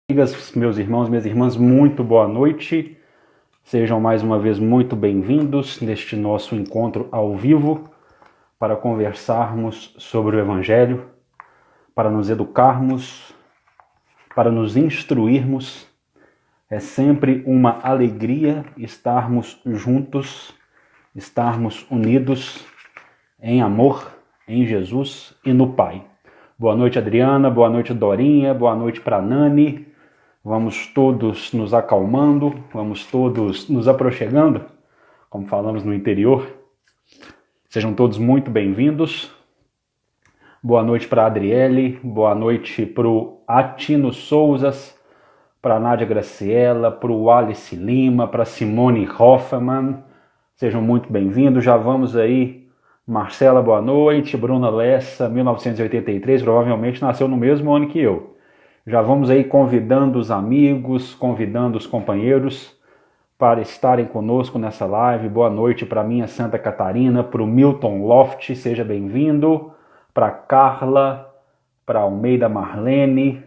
Amigas, meus irmãos, minhas irmãs, muito boa noite. Sejam mais uma vez muito bem-vindos neste nosso encontro ao vivo para conversarmos sobre o Evangelho, para nos educarmos, para nos instruirmos. É sempre uma alegria estarmos juntos, estarmos unidos em amor, em Jesus e no Pai. Boa noite, Adriana, boa noite, Dorinha, boa noite para Nani. Vamos todos nos acalmando, vamos todos nos aproximando, como falamos no interior. Sejam todos muito bem-vindos. Boa noite para a Adriele, boa noite para o Atino Souzas, para a Nádia Graciela, para o Alice Lima, para a Simone Hoffman. Sejam muito bem-vindos. Já vamos aí. Marcela, boa noite. Bruna Lessa, 1983, provavelmente nasceu no mesmo ano que eu. Já vamos aí convidando os amigos, convidando os companheiros para estarem conosco nessa live. Boa noite para minha Santa Catarina, para o Milton Loft, seja bem-vindo. Para Carla, para Almeida Marlene,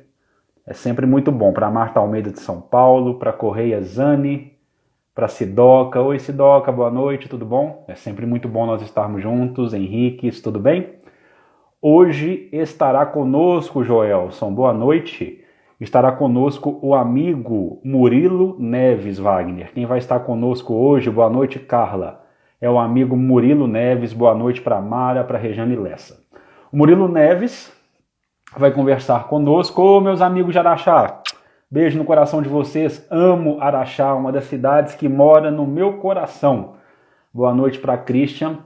é sempre muito bom. Para Marta Almeida de São Paulo, para Correia Zani, para Sidoca. Oi Sidoca, boa noite, tudo bom? É sempre muito bom nós estarmos juntos. Henriques, tudo bem? Hoje estará conosco, Joelson, boa noite. Estará conosco o amigo Murilo Neves Wagner. Quem vai estar conosco hoje, boa noite, Carla, é o amigo Murilo Neves. Boa noite para Mara, para Rejane Lessa. O Murilo Neves vai conversar conosco. Ô, meus amigos de Araxá, beijo no coração de vocês. Amo Araxá, uma das cidades que mora no meu coração. Boa noite para Christian.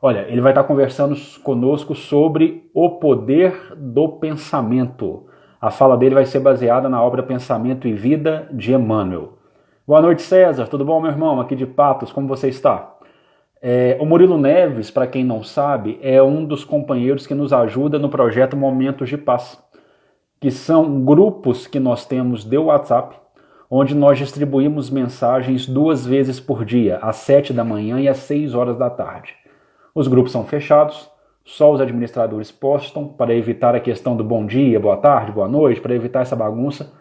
Olha, ele vai estar conversando conosco sobre o poder do pensamento. A fala dele vai ser baseada na obra Pensamento e Vida de Emmanuel. Boa noite, César. Tudo bom, meu irmão? Aqui de Patos, como você está? O Murilo Neves, para quem não sabe, é um dos companheiros que nos ajuda no projeto Momentos de Paz, que são grupos que nós temos de WhatsApp, onde nós distribuímos mensagens 2 vezes por dia, às 7 da manhã e às 6 horas da tarde. Os grupos são fechados, só os administradores postam para evitar a questão do bom dia, boa tarde, boa noite, para evitar essa bagunça.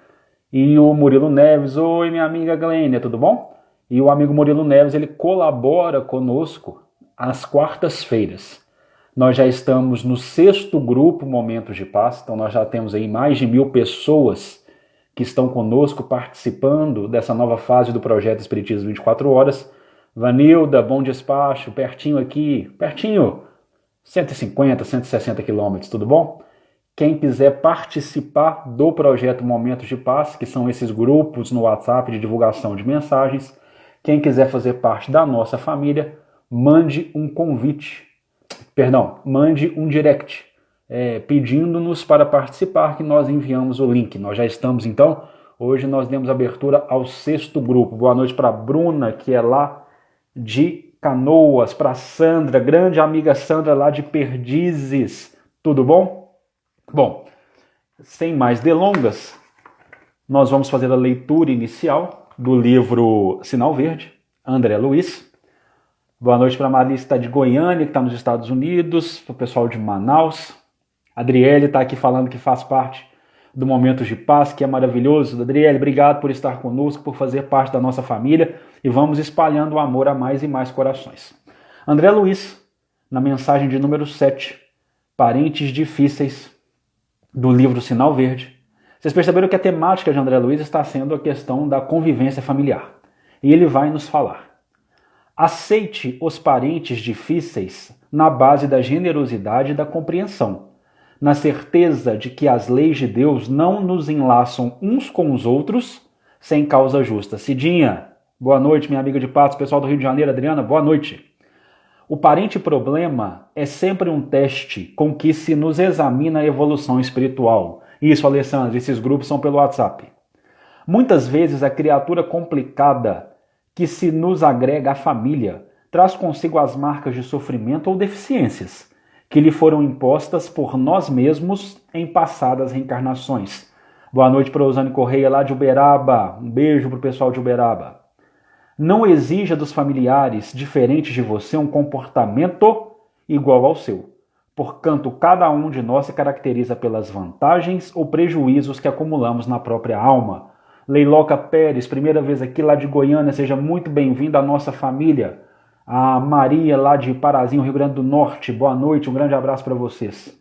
E o Murilo Neves, oi minha amiga Glênia, tudo bom? E o amigo Murilo Neves, ele colabora conosco às quartas-feiras. Nós já estamos no 6º grupo Momentos de Paz, então nós já temos aí mais de 1000 pessoas que estão conosco participando dessa nova fase do projeto Espiritismo 24 Horas. Vanilda, bom despacho, pertinho aqui, pertinho, 150, 160 quilômetros, tudo bom? Quem quiser participar do projeto Momentos de Paz, que são esses grupos no WhatsApp de divulgação de mensagens, quem quiser fazer parte da nossa família, mande um direct, pedindo-nos para participar, que nós enviamos o link. Nós já estamos, então, hoje nós demos abertura ao 6º grupo. Boa noite para a Bruna, que é lá de Canoas, para Sandra, grande amiga Sandra lá de Perdizes, tudo bom? Bom, sem mais delongas, nós vamos fazer a leitura inicial do livro Sinal Verde, André Luiz. Boa noite para a Marista de Goiânia, que está nos Estados Unidos, para o pessoal de Manaus. Adriele está aqui falando que faz parte do Momentos de Paz, que é maravilhoso. Adriele, obrigado por estar conosco, por fazer parte da nossa família, e vamos espalhando o amor a mais e mais corações. André Luiz, na mensagem de número 7, Parentes Difíceis, do livro Sinal Verde. Vocês perceberam que a temática de André Luiz está sendo a questão da convivência familiar. E ele vai nos falar: aceite os parentes difíceis na base da generosidade e da compreensão, na certeza de que as leis de Deus não nos enlaçam uns com os outros sem causa justa. Cidinha, boa noite, minha amiga de Patos, pessoal do Rio de Janeiro, Adriana, boa noite. O parente problema é sempre um teste com que se nos examina a evolução espiritual. Isso, Alessandro, esses grupos são pelo WhatsApp. Muitas vezes a criatura complicada que se nos agrega à família traz consigo as marcas de sofrimento ou deficiências que lhe foram impostas por nós mesmos em passadas reencarnações. Boa noite para Rosane Correia lá de Uberaba. Um beijo para o pessoal de Uberaba. Não exija dos familiares diferentes de você um comportamento igual ao seu. porquanto cada um de nós se caracteriza pelas vantagens ou prejuízos que acumulamos na própria alma. Leiloca Pérez, primeira vez aqui lá de Goiânia, seja muito bem-vinda à nossa família. A Maria lá de Parazinho, Rio Grande do Norte, boa noite, um grande abraço para vocês.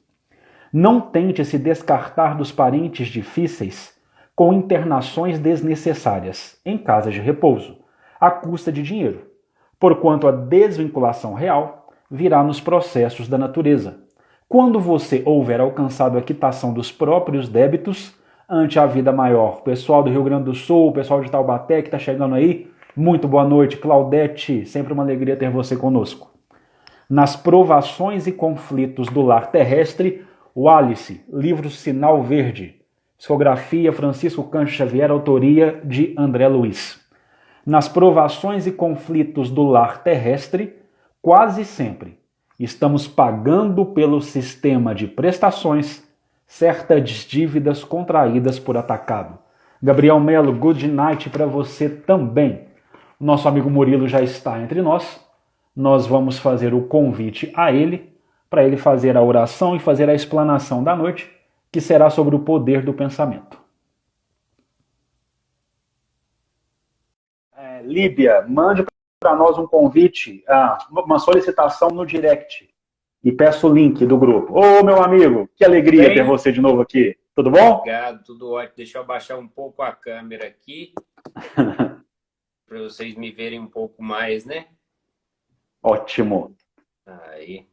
Não tente se descartar dos parentes difíceis com internações desnecessárias em casas de repouso, à custa de dinheiro, porquanto a desvinculação real virá nos processos da natureza. Quando você houver alcançado a quitação dos próprios débitos ante a vida maior. Pessoal do Rio Grande do Sul, pessoal de Taubaté que está chegando aí, muito boa noite. Claudete, sempre uma alegria ter você conosco. Nas provações e conflitos do lar terrestre, o Alice, livro Sinal Verde, psicografia Francisco Cândido Xavier, autoria de André Luiz. Nas provações e conflitos do lar terrestre, quase sempre estamos pagando pelo sistema de prestações certas dívidas contraídas por atacado. Gabriel Melo, good night para você também. Nosso amigo Murilo já está entre nós. Nós vamos fazer o convite a ele, para ele fazer a oração e fazer a explanação da noite, que será sobre o poder do pensamento. Líbia, mande para nós um convite, uma solicitação no direct. E peço o link do grupo. Ô, meu amigo, que alegria ter você de novo aqui. Tudo bom? Obrigado, tudo ótimo. Deixa eu abaixar um pouco a câmera aqui, para vocês me verem um pouco mais, né? Ótimo. Aí.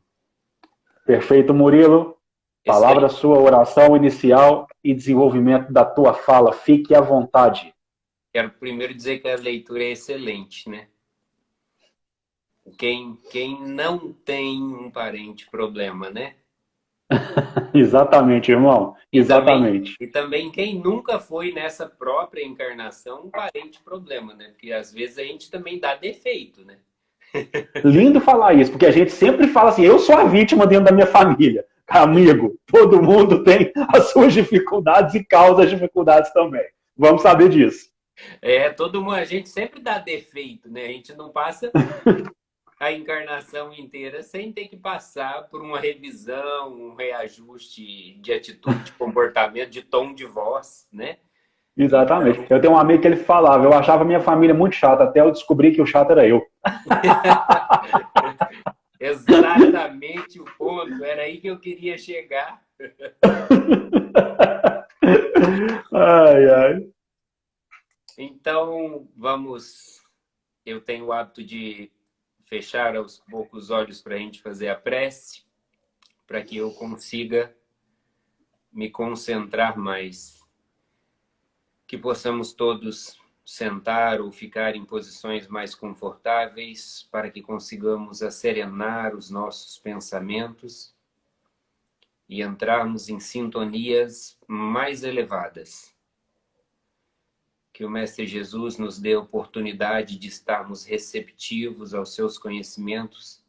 Perfeito, Murilo. Palavra sua, oração inicial e desenvolvimento da tua fala. Fique à vontade. Quero primeiro dizer que a leitura é excelente, né? Quem não tem um parente problema, né? Exatamente, irmão. Exatamente. E também quem nunca foi nessa própria encarnação um parente problema, né? Porque às vezes a gente também dá defeito, né? Lindo falar isso, porque a gente sempre fala assim, eu sou a vítima dentro da minha família. Amigo, todo mundo tem as suas dificuldades e causa as dificuldades também. Vamos saber disso. Todo mundo, a gente sempre dá defeito, né? A gente não passa a encarnação inteira sem ter que passar por uma revisão, um reajuste de atitude, de comportamento, de tom de voz, né? Exatamente. Então... Eu tenho um amigo que ele falava, eu achava minha família muito chata, até eu descobri que o chato era eu. Exatamente o ponto, era aí que eu queria chegar. Ai, ai. Então, vamos... Eu tenho o hábito de fechar aos poucos os olhos para a gente fazer a prece, para que eu consiga me concentrar mais. Que possamos todos sentar ou ficar em posições mais confortáveis para que consigamos acerenar os nossos pensamentos e entrarmos em sintonias mais elevadas. Que o Mestre Jesus nos dê a oportunidade de estarmos receptivos aos seus conhecimentos,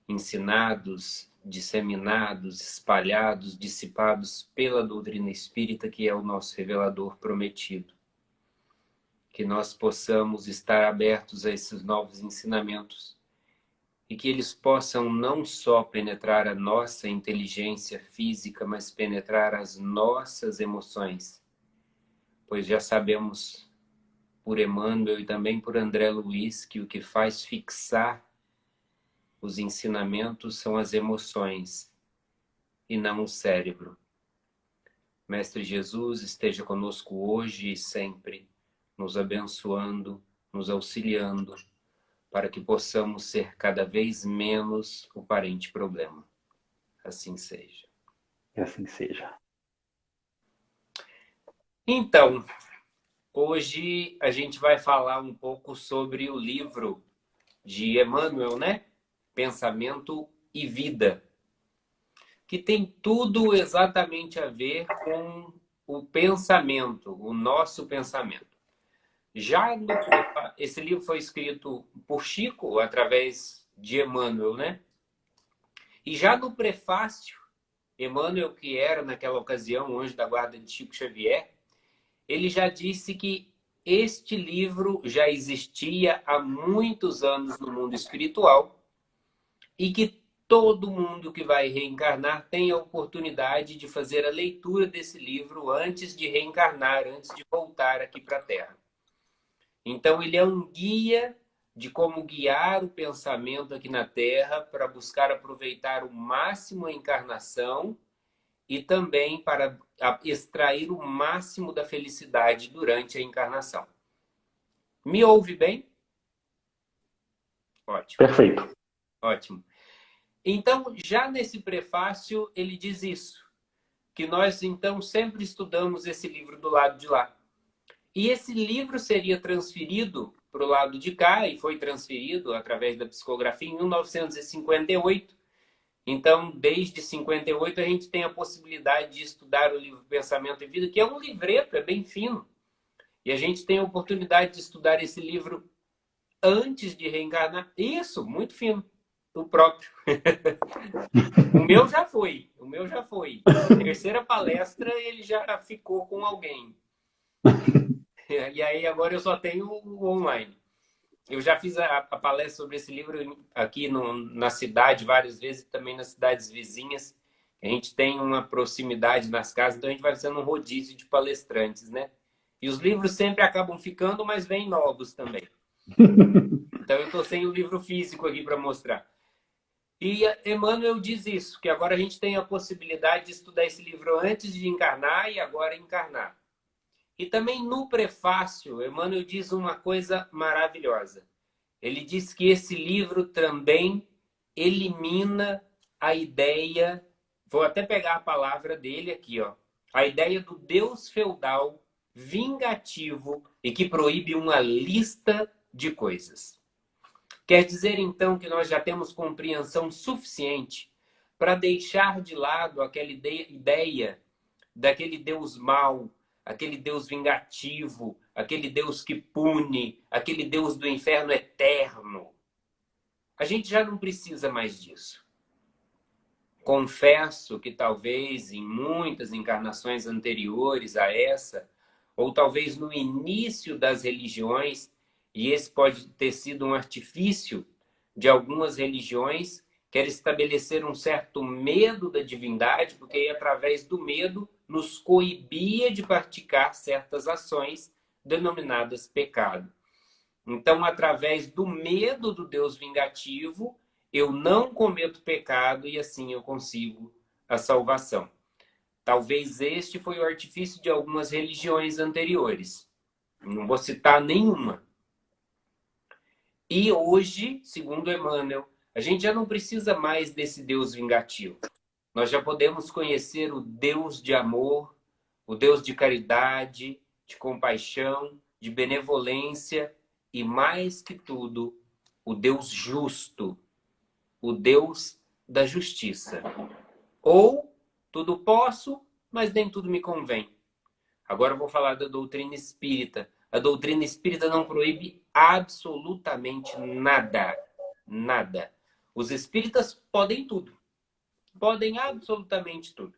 ensinados, disseminados, espalhados, dissipados pela doutrina espírita, que é o nosso revelador prometido. Que nós possamos estar abertos a esses novos ensinamentos e que eles possam não só penetrar a nossa inteligência física, mas penetrar as nossas emoções. Pois já sabemos, por Emmanuel e também por André Luiz, que o que faz fixar os ensinamentos são as emoções e não o cérebro. Mestre Jesus, esteja conosco hoje e sempre, nos abençoando, nos auxiliando, para que possamos ser cada vez menos o parente problema. Assim seja. E assim seja. Então, hoje a gente vai falar um pouco sobre o livro de Emmanuel, né? Pensamento e Vida, que tem tudo exatamente a ver com o pensamento, o nosso pensamento. Esse livro foi escrito por Chico, através de Emmanuel, né? E já no prefácio, Emmanuel, que era naquela ocasião o anjo da guarda de Chico Xavier, ele já disse que este livro já existia há muitos anos no mundo espiritual e que todo mundo que vai reencarnar tem a oportunidade de fazer a leitura desse livro antes de reencarnar, antes de voltar aqui para a Terra. Então, ele é um guia de como guiar o pensamento aqui na Terra para buscar aproveitar o máximo a encarnação e também para extrair o máximo da felicidade durante a encarnação. Me ouve bem? Ótimo. Perfeito. Ótimo. Então, já nesse prefácio, ele diz isso, que nós, então, sempre estudamos esse livro do lado de lá. E esse livro seria transferido para o lado de cá, e foi transferido através da psicografia em 1958. Então, desde 58, a gente tem a possibilidade de estudar o livro Pensamento e Vida, que é um livreto, é bem fino. E a gente tem a oportunidade de estudar esse livro antes de reencarnar. Isso, muito fino. O próprio. O meu já foi. O meu já foi. Terceira palestra, ele já ficou com alguém. E aí agora eu só tenho o online. Eu já fiz a palestra sobre esse livro aqui na cidade várias vezes, também nas cidades vizinhas. A gente tem uma proximidade nas casas, então a gente vai fazendo um rodízio de palestrantes, né? E os livros sempre acabam ficando, mas vêm novos também. Então eu estou sem o livro físico aqui para mostrar. E Emmanuel diz isso, que agora a gente tem a possibilidade de estudar esse livro antes de encarnar e agora encarnar. E também no prefácio, Emmanuel diz uma coisa maravilhosa. Ele diz que esse livro também elimina a ideia, vou até pegar a palavra dele aqui, ó, a ideia do Deus feudal, vingativo e que proíbe uma lista de coisas. Quer dizer, então, que nós já temos compreensão suficiente para deixar de lado aquela ideia daquele Deus mau, aquele Deus vingativo, aquele Deus que pune, aquele Deus do inferno eterno. A gente já não precisa mais disso. Confesso que talvez em muitas encarnações anteriores a essa, ou talvez no início das religiões, e esse pode ter sido um artifício de algumas religiões, quer estabelecer um certo medo da divindade, porque aí, através do medo, nos coibia de praticar certas ações denominadas pecado. Então, através do medo do Deus vingativo, eu não cometo pecado e assim eu consigo a salvação. Talvez este foi o artifício de algumas religiões anteriores. Não vou citar nenhuma. E hoje, segundo Emmanuel, a gente já não precisa mais desse Deus vingativo. Nós já podemos conhecer o Deus de amor, o Deus de caridade, de compaixão, de benevolência e, mais que tudo, o Deus justo, o Deus da justiça. Ou tudo posso, mas nem tudo me convém. Agora eu vou falar da doutrina espírita. A doutrina espírita não proíbe absolutamente nada. Nada. Os espíritas podem tudo. Podem absolutamente tudo.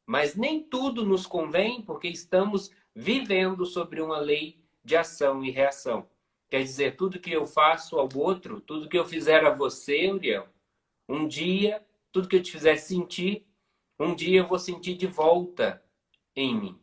Mas nem tudo nos convém porque estamos vivendo sobre uma lei de ação e reação. Quer dizer, tudo que eu faço ao outro, tudo que eu fizer a você, Uriel, um dia, tudo que eu te fizer sentir, um dia eu vou sentir de volta em mim.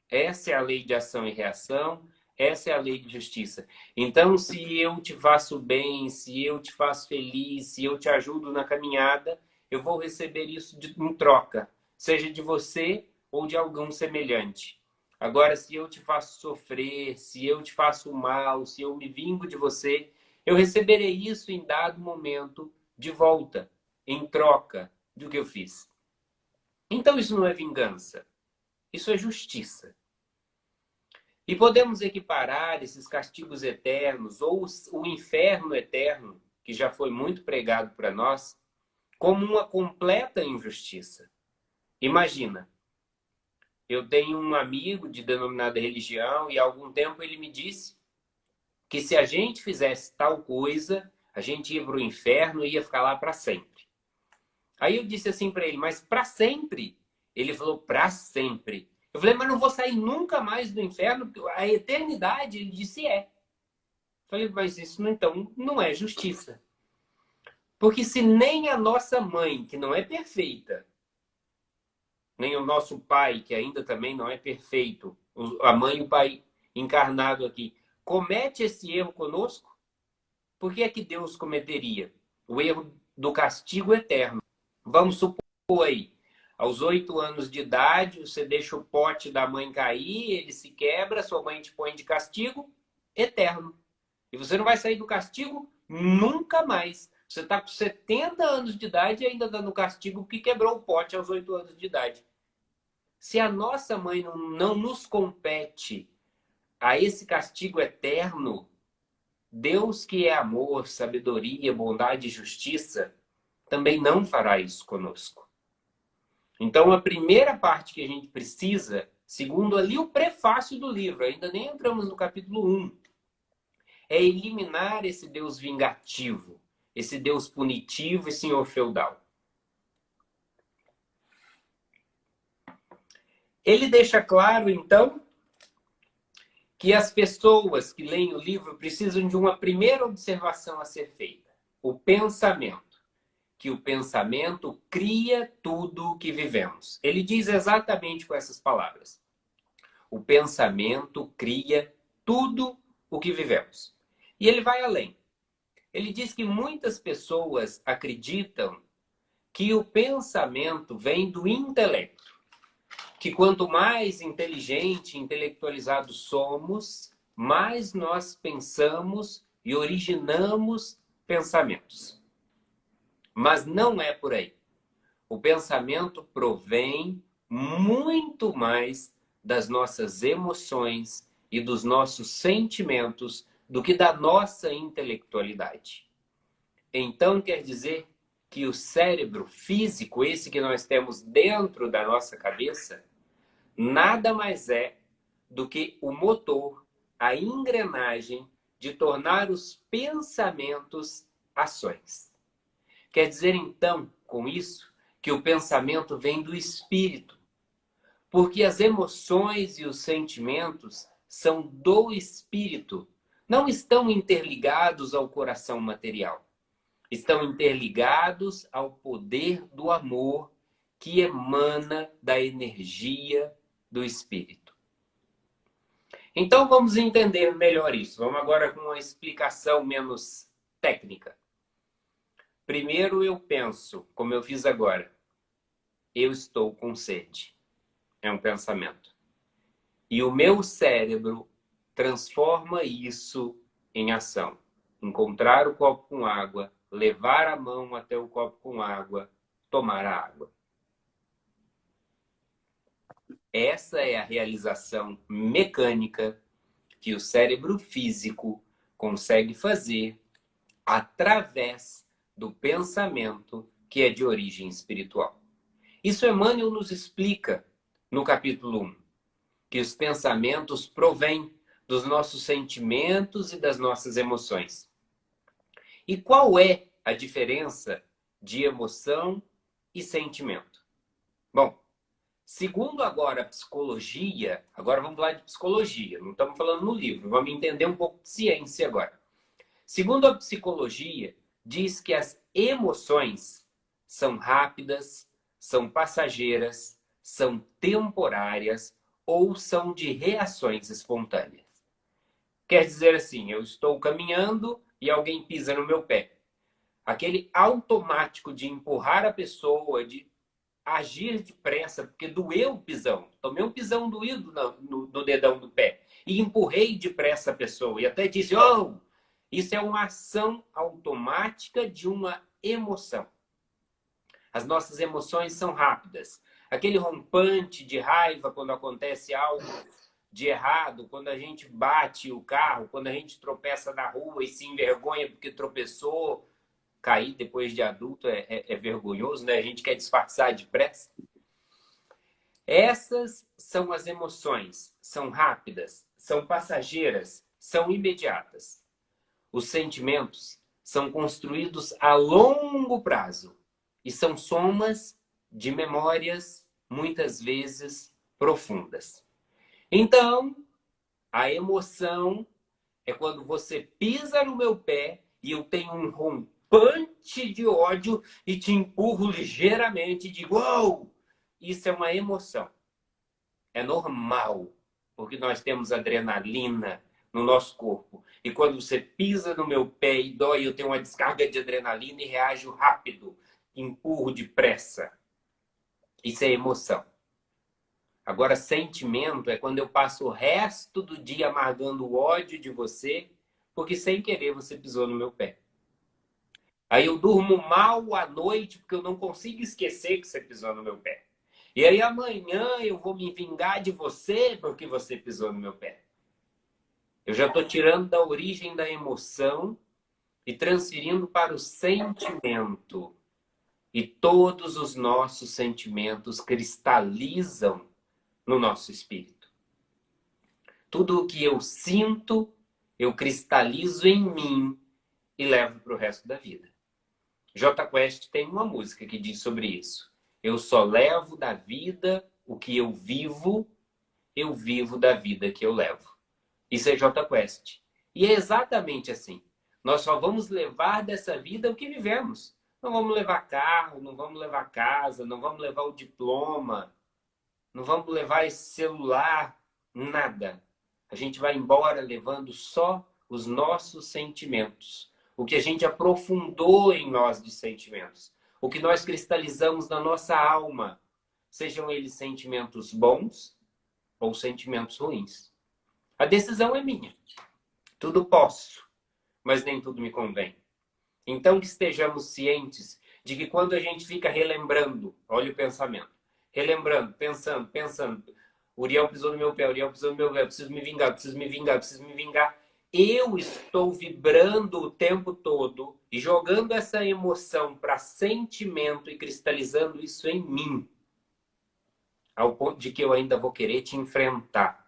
Essa é a lei de ação e reação. Essa é a lei de justiça. Então, se eu te faço bem, se eu te faço feliz, se eu te ajudo na caminhada, eu vou receber isso em troca, seja de você ou de algum semelhante. Agora, se eu te faço sofrer, se eu te faço mal, se eu me vingo de você, eu receberei isso em dado momento de volta, em troca do que eu fiz. Então, isso não é vingança. Isso é justiça. E podemos equiparar esses castigos eternos ou o inferno eterno, que já foi muito pregado para nós, como uma completa injustiça. Imagina, eu tenho um amigo de denominada religião e há algum tempo ele me disse que se a gente fizesse tal coisa, a gente ia para o inferno e ia ficar lá para sempre. Aí eu disse assim para ele, mas para sempre? Ele falou, para sempre. Eu falei, mas não vou sair nunca mais do inferno, porque a eternidade, ele disse, é. Eu falei, mas isso então não é justiça. Porque se nem a nossa mãe, que não é perfeita, nem o nosso pai, que ainda também não é perfeito, a mãe e o pai encarnado aqui, comete esse erro conosco, por que é que Deus cometeria? O erro do castigo eterno. Vamos supor aí, aos 8 anos de idade, você deixa o pote da mãe cair, ele se quebra, sua mãe te põe de castigo eterno. E você não vai sair do castigo nunca mais. Você está com 70 anos de idade e ainda dando castigo porque quebrou o pote aos 8 anos de idade. Se a nossa mãe não nos compete a esse castigo eterno, Deus, que é amor, sabedoria, bondade e justiça, também não fará isso conosco. Então, a primeira parte que a gente precisa, segundo ali o prefácio do livro, ainda nem entramos no capítulo 1, é eliminar esse Deus vingativo, esse Deus punitivo e senhor feudal. Ele deixa claro, então, que as pessoas que leem o livro precisam de uma primeira observação a ser feita. O pensamento. Que o pensamento cria tudo o que vivemos. Ele diz exatamente com essas palavras. O pensamento cria tudo o que vivemos. E ele vai além. Ele diz que muitas pessoas acreditam que o pensamento vem do intelecto. Que quanto mais inteligente, intelectualizados somos, mais nós pensamos e originamos pensamentos. Mas não é por aí. O pensamento provém muito mais das nossas emoções e dos nossos sentimentos do que da nossa intelectualidade. Então quer dizer que o cérebro físico, esse que nós temos dentro da nossa cabeça, nada mais é do que o motor, a engrenagem de tornar os pensamentos ações. Quer dizer, então, com isso, que o pensamento vem do espírito, porque as emoções e os sentimentos são do espírito, não estão interligados ao coração material. Estão interligados ao poder do amor que emana da energia do espírito. Então vamos entender melhor isso. Vamos agora com uma explicação menos técnica. Primeiro eu penso, como eu fiz agora, eu estou com sede. É um pensamento. E o meu cérebro transforma isso em ação. Encontrar o copo com água, levar a mão até o copo com água, tomar a água. Essa é a realização mecânica que o cérebro físico consegue fazer através do pensamento que é de origem espiritual. Isso Emmanuel nos explica no capítulo 1, que os pensamentos provêm dos nossos sentimentos e das nossas emoções. E qual é a diferença de emoção e sentimento? Bom, segundo agora a psicologia, agora vamos falar de psicologia, não estamos falando no livro, vamos entender um pouco de ciência agora. Segundo a psicologia, diz que as emoções são rápidas, são passageiras, são temporárias ou são de reações espontâneas. Quer dizer assim, eu estou caminhando e alguém pisa no meu pé. Aquele automático de empurrar a pessoa, de agir depressa, porque doeu o pisão. Tomei um pisão doído no dedão do pé. E empurrei depressa a pessoa. E até disse, oh, isso é uma ação automática de uma emoção. As nossas emoções são rápidas. Aquele rompante de raiva quando acontece algo de errado, quando a gente bate o carro, quando a gente tropeça na rua e se envergonha porque tropeçou. Cair depois de adulto é vergonhoso, né? A gente quer disfarçar depressa. Essas são as emoções. São rápidas, são passageiras, são imediatas. Os sentimentos são construídos a longo prazo e são somas de memórias, muitas vezes profundas. Então, a emoção é quando você pisa no meu pé e eu tenho punch de ódio e te empurro ligeiramente e digo, uou! Isso é uma emoção. É normal, porque nós temos adrenalina no nosso corpo. E quando você pisa no meu pé e dói, eu tenho uma descarga de adrenalina e reajo rápido, empurro depressa. Isso é emoção. Agora, sentimento é quando eu passo o resto do dia amargando o ódio de você, porque sem querer você pisou no meu pé. Aí eu durmo mal à noite, porque eu não consigo esquecer que você pisou no meu pé. E aí amanhã eu vou me vingar de você porque você pisou no meu pé. Eu já estou tirando da origem da emoção e transferindo para o sentimento. E todos os nossos sentimentos cristalizam no nosso espírito. Tudo o que eu sinto, eu cristalizo em mim e levo para o resto da vida. J Quest tem uma música que diz sobre isso. Eu só levo da vida o que eu vivo da vida que eu levo. Isso é J Quest. E é exatamente assim. Nós só vamos levar dessa vida o que vivemos. Não vamos levar carro, não vamos levar casa, não vamos levar o diploma, não vamos levar esse celular, nada. A gente vai embora levando só os nossos sentimentos. O que a gente aprofundou em nós de sentimentos. O que nós cristalizamos na nossa alma. Sejam eles sentimentos bons ou sentimentos ruins. A decisão é minha. Tudo posso, mas nem tudo me convém. Então que estejamos cientes de que quando a gente fica relembrando, olha o pensamento, relembrando, pensando, Uriel pisou no meu pé, Uriel pisou no meu pé, preciso me vingar, preciso me vingar, preciso me vingar. Eu estou vibrando o tempo todo e jogando essa emoção para sentimento e cristalizando isso em mim, ao ponto de que eu ainda vou querer te enfrentar.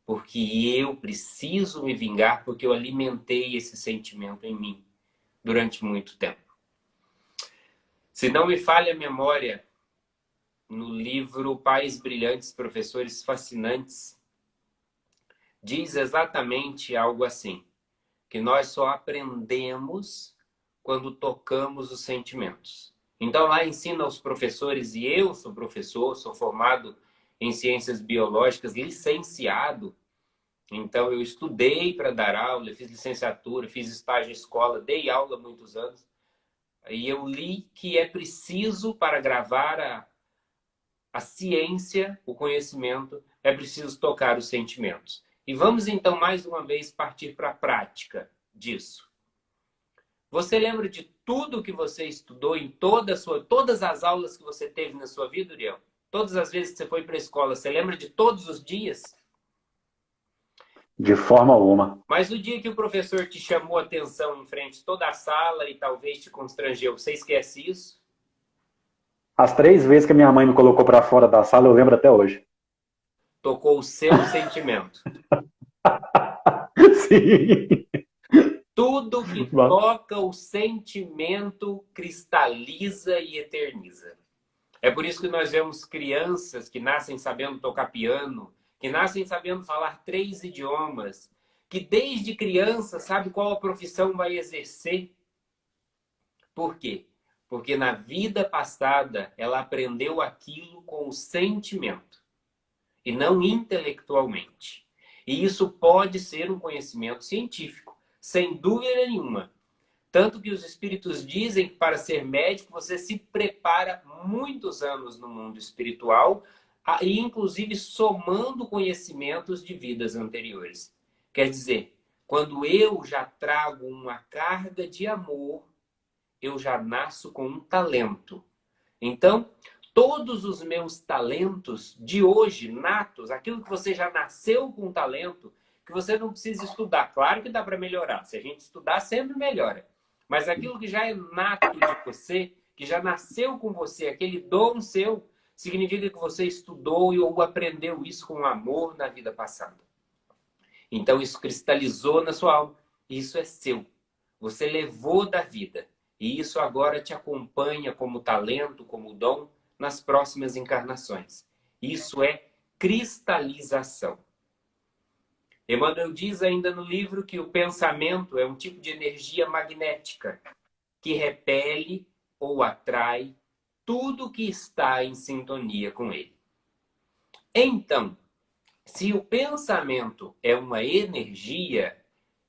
Porque eu preciso me vingar, porque eu alimentei esse sentimento em mim durante muito tempo. Se não me falha a memória, no livro Pais Brilhantes, Professores Fascinantes, diz exatamente algo assim, que nós só aprendemos quando tocamos os sentimentos. Então lá ensina os professores, e eu sou professor, sou formado em ciências biológicas, licenciado. Então eu estudei para dar aula, fiz licenciatura, fiz estágio em escola, dei aula há muitos anos. E eu li que é preciso, para gravar a ciência, o conhecimento, é preciso tocar os sentimentos. E vamos então mais uma vez partir para a prática disso. Você lembra de tudo que você estudou em todas as aulas que você teve na sua vida, Uriel? Todas as vezes que você foi para a escola, você lembra de todos os dias? De forma alguma. Mas o dia que o professor te chamou a atenção em frente a toda a sala e talvez te constrangeu, você esquece isso? As 3 vezes que a minha mãe me colocou para fora da sala, eu lembro até hoje. Tocou o seu sentimento. Sim. Tudo que toca o sentimento cristaliza e eterniza. É por isso que nós vemos crianças que nascem sabendo tocar piano, que nascem sabendo falar 3 idiomas, que desde criança sabe qual a profissão vai exercer. Por quê? Porque na vida passada ela aprendeu aquilo com o sentimento e não intelectualmente. E isso pode ser um conhecimento científico, sem dúvida nenhuma. Tanto que os espíritos dizem que para ser médico você se prepara muitos anos no mundo espiritual, e inclusive somando conhecimentos de vidas anteriores. Quer dizer, quando eu já trago uma carga de amor, eu já nasço com um talento. Então, todos os meus talentos de hoje, natos, aquilo que você já nasceu com talento, que você não precisa estudar. Claro que dá para melhorar. Se a gente estudar, sempre melhora. Mas aquilo que já é nato de você, que já nasceu com você, aquele dom seu, significa que você estudou ou aprendeu isso com amor na vida passada. Então isso cristalizou na sua alma. Isso é seu. Você levou da vida. E isso agora te acompanha como talento, como dom, nas próximas encarnações. Isso é cristalização. Emmanuel diz ainda no livro que o pensamento é um tipo de energia magnética. que repele ou atrai tudo que está em sintonia com ele. Então, se o pensamento é uma energia,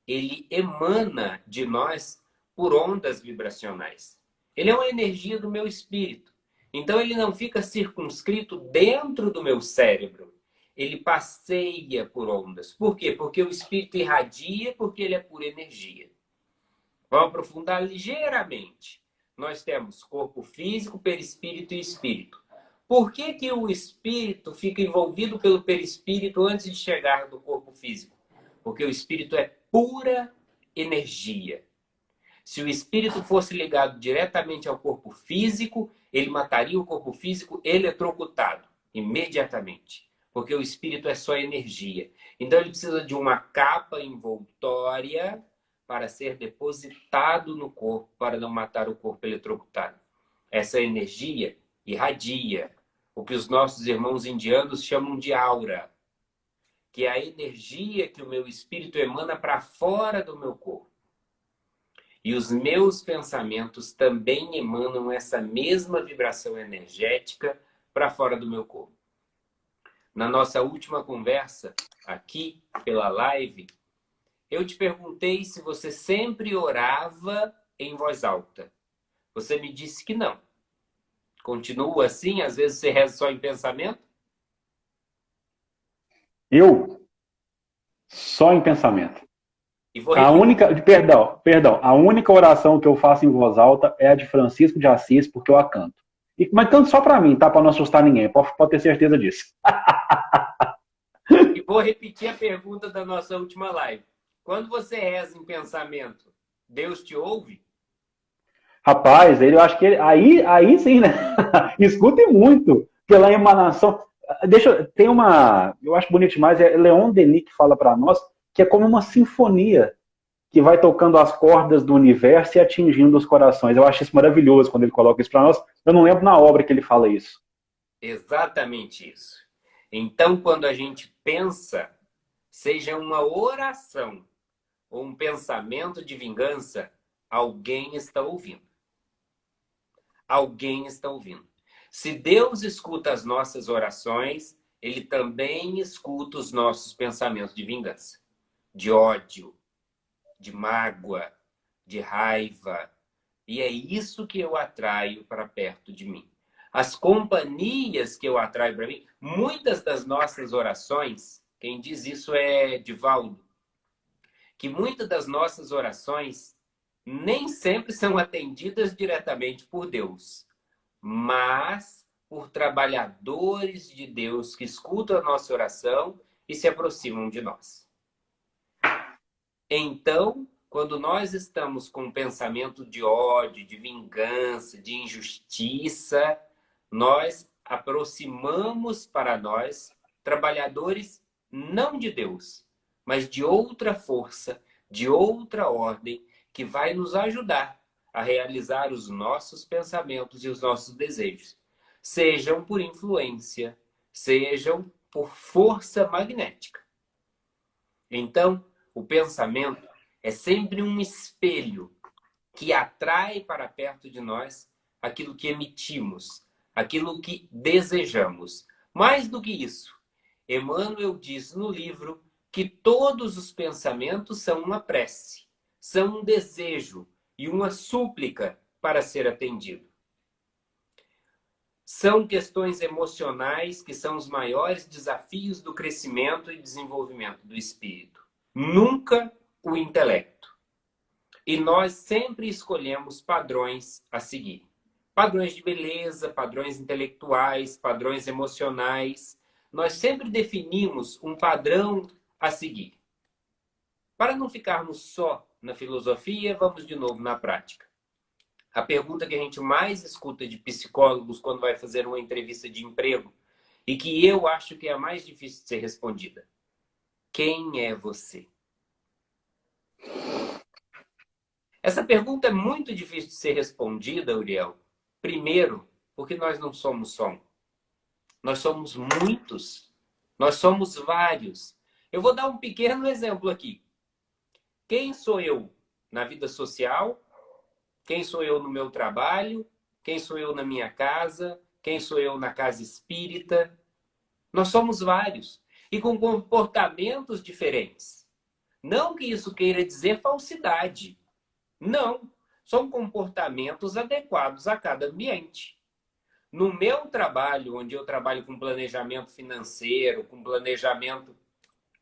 ele emana de nós por ondas vibracionais. Ele é uma energia do meu espírito. Então, ele não fica circunscrito dentro do meu cérebro. Ele passeia por ondas. Por quê? Porque o espírito irradia, porque ele é pura energia. Vamos aprofundar ligeiramente. Nós temos corpo físico, perispírito e espírito. Por que que o espírito fica envolvido pelo perispírito antes de chegar do corpo físico? Porque o espírito é pura energia. Se o espírito fosse ligado diretamente ao corpo físico, ele mataria o corpo físico eletrocutado imediatamente. Porque o espírito é só energia. Então ele precisa de uma capa envoltória para ser depositado no corpo, para não matar o corpo eletrocutado. Essa energia irradia, o que os nossos irmãos indianos chamam de aura, que é a energia que o meu espírito emana para fora do meu corpo. E os meus pensamentos também emanam essa mesma vibração energética para fora do meu corpo. Na nossa última conversa, aqui pela live, eu te perguntei se você sempre orava em voz alta. Você me disse que não. Continua assim? Às vezes você reza só em pensamento? Eu, só em pensamento. E vou A repetir. única, perdão, a única oração que eu faço em voz alta é a de Francisco de Assis, porque eu a canto. Mas canto só para mim, tá? Para não assustar ninguém. Pode ter certeza disso. E vou repetir a pergunta da nossa última live. Quando você reza em pensamento, Deus te ouve? Rapaz, eu acho que aí sim, né? Escutem muito pela emanação. Tem eu acho bonito demais, é Leon Denis que fala para nós que é como uma sinfonia que vai tocando as cordas do universo e atingindo os corações. Eu acho isso maravilhoso quando ele coloca isso para nós. Eu não lembro na obra que ele fala isso. Exatamente isso. Então, quando a gente pensa, seja uma oração ou um pensamento de vingança, alguém está ouvindo. Alguém está ouvindo. Se Deus escuta as nossas orações, ele também escuta os nossos pensamentos de vingança, de ódio, de mágoa, de raiva. E é isso que eu atraio para perto de mim. As companhias que eu atraio para mim, muitas das nossas orações, quem diz isso é Divaldo, que muitas das nossas orações nem sempre são atendidas diretamente por Deus, mas por trabalhadores de Deus que escutam a nossa oração e se aproximam de nós. Então, quando nós estamos com um pensamento de ódio, de vingança, de injustiça, nós aproximamos para nós trabalhadores não de Deus, mas de outra força, de outra ordem, que vai nos ajudar a realizar os nossos pensamentos e os nossos desejos. Sejam por influência, sejam por força magnética. Então, o pensamento é sempre um espelho que atrai para perto de nós aquilo que emitimos, aquilo que desejamos. Mais do que isso, Emmanuel diz no livro que todos os pensamentos são uma prece, são um desejo e uma súplica para ser atendido. São questões emocionais que são os maiores desafios do crescimento e desenvolvimento do espírito. Nunca o intelecto. E nós sempre escolhemos padrões a seguir. Padrões de beleza, padrões intelectuais, padrões emocionais. Nós sempre definimos um padrão a seguir. Para não ficarmos só na filosofia, vamos de novo na prática. A pergunta que a gente mais escuta de psicólogos quando vai fazer uma entrevista de emprego e que eu acho que é a mais difícil de ser respondida. Quem é você? Essa pergunta é muito difícil de ser respondida, Uriel. Primeiro, porque nós não somos só um. Nós somos muitos. Nós somos vários. Eu vou dar um pequeno exemplo aqui. Quem sou eu na vida social? Quem sou eu no meu trabalho? Quem sou eu na minha casa? Quem sou eu na casa espírita? Nós somos vários e com comportamentos diferentes. Não que isso queira dizer falsidade. Não. São comportamentos adequados a cada ambiente. No meu trabalho, onde eu trabalho com planejamento financeiro, com planejamento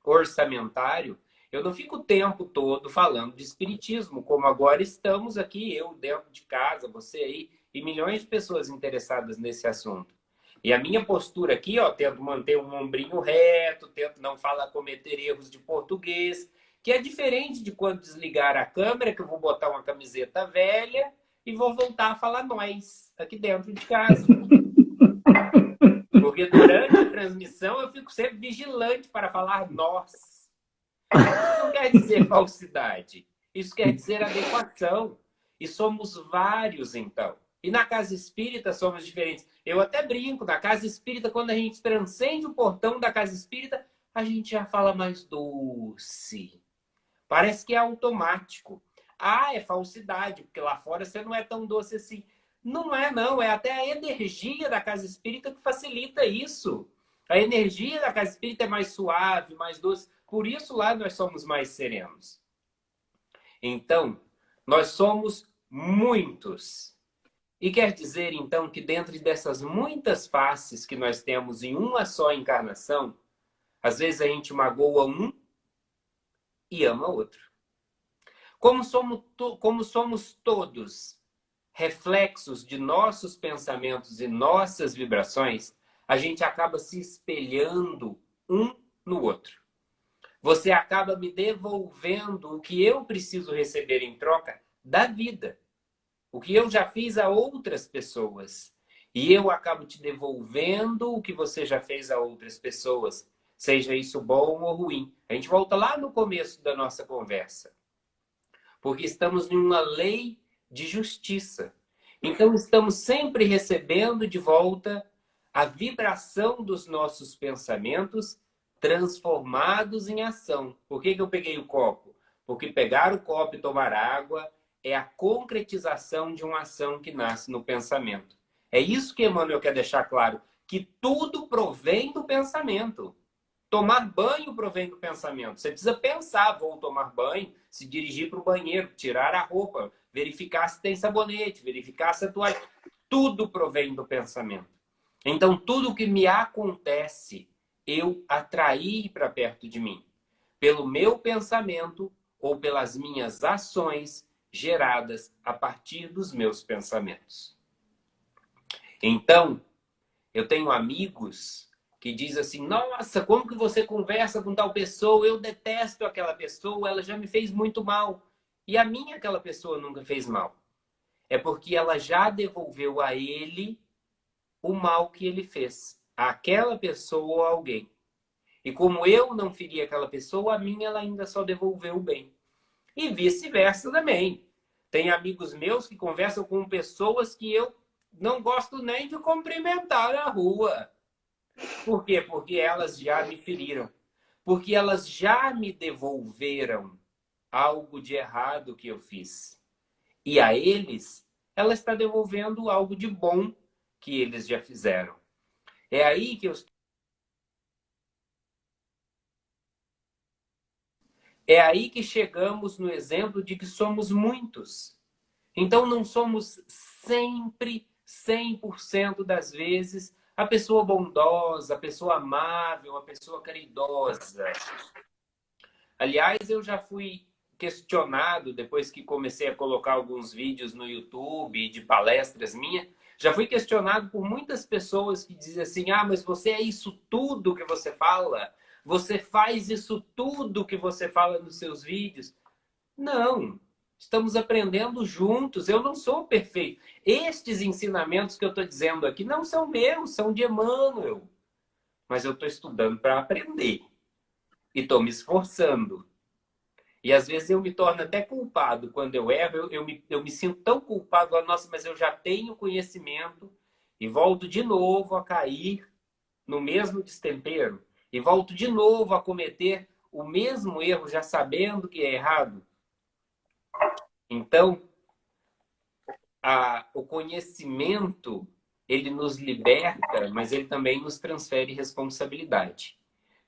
orçamentário, eu não fico o tempo todo falando de espiritismo, como agora estamos aqui, eu dentro de casa, você aí, e milhões de pessoas interessadas nesse assunto. E a minha postura aqui, ó, tento manter um ombrinho reto, tento não falar, cometer erros de português, que é diferente de quando desligar a câmera, que eu vou botar uma camiseta velha e vou voltar a falar nós, aqui dentro de casa. Porque durante a transmissão eu fico sempre vigilante para falar nós. Isso não quer dizer falsidade. Isso quer dizer adequação. E somos vários, então. E na casa espírita somos diferentes. Eu até brinco, na casa espírita, quando a gente transcende o portão da casa espírita, a gente já fala mais doce. Parece que é automático. Ah, é falsidade, porque lá fora você não é tão doce assim. Não é, não. É até a energia da casa espírita que facilita isso. A energia da casa espírita é mais suave, mais doce. Por isso lá nós somos mais serenos. Então, nós somos muitos. E quer dizer, então, que dentro dessas muitas faces que nós temos em uma só encarnação, às vezes a gente magoa um e ama outro. Como somos todos reflexos de nossos pensamentos e nossas vibrações, a gente acaba se espelhando um no outro. Você acaba me devolvendo o que eu preciso receber em troca da vida. O que eu já fiz a outras pessoas. E eu acabo te devolvendo o que você já fez a outras pessoas. Seja isso bom ou ruim. A gente volta lá no começo da nossa conversa. Porque estamos em uma lei de justiça. Então, estamos sempre recebendo de volta a vibração dos nossos pensamentos transformados em ação. Por que eu peguei o copo? Porque pegar o copo e tomar água é a concretização de uma ação que nasce no pensamento. É isso que Emmanuel quer deixar claro, que tudo provém do pensamento. Tomar banho provém do pensamento. Você precisa pensar, vou tomar banho, se dirigir para o banheiro, tirar a roupa, verificar se tem sabonete, verificar se a toalha. Tudo provém do pensamento. Então, tudo que me acontece, eu atraí para perto de mim. Pelo meu pensamento ou pelas minhas ações geradas a partir dos meus pensamentos. Então, eu tenho amigos que dizem assim, nossa, como que você conversa com tal pessoa? Eu detesto aquela pessoa, ela já me fez muito mal. E a mim aquela pessoa nunca fez mal. É porque ela já devolveu a ele o mal que ele fez. Àquela pessoa ou alguém. E como eu não feri aquela pessoa, a mim ela ainda só devolveu o bem. E vice-versa também. Tem amigos meus que conversam com pessoas que eu não gosto nem de cumprimentar na rua. Por quê? Porque elas já me feriram. Porque elas já me devolveram algo de errado que eu fiz. E a eles, ela está devolvendo algo de bom que eles já fizeram. É aí que eu... É aí que chegamos no exemplo de que somos muitos. Então não somos sempre, 100% das vezes, a pessoa bondosa, a pessoa amável, a pessoa caridosa. Aliás, eu já fui questionado, depois que comecei a colocar alguns vídeos no YouTube de palestras minhas, já fui questionado por muitas pessoas que dizem assim, mas você é isso tudo que você fala? Você faz isso tudo que você fala nos seus vídeos? Não, estamos aprendendo juntos, eu não sou perfeito. Estes ensinamentos que eu estou dizendo aqui não são meus, são de Emmanuel. Mas eu estou estudando para aprender. E estou me esforçando. E às vezes eu me torno até culpado quando eu erro. Eu me sinto tão culpado. Nossa, mas eu já tenho conhecimento. E volto de novo a cair no mesmo destempero. E volto de novo a cometer o mesmo erro, já sabendo que é errado. Então, o conhecimento, ele nos liberta, mas ele também nos transfere responsabilidade.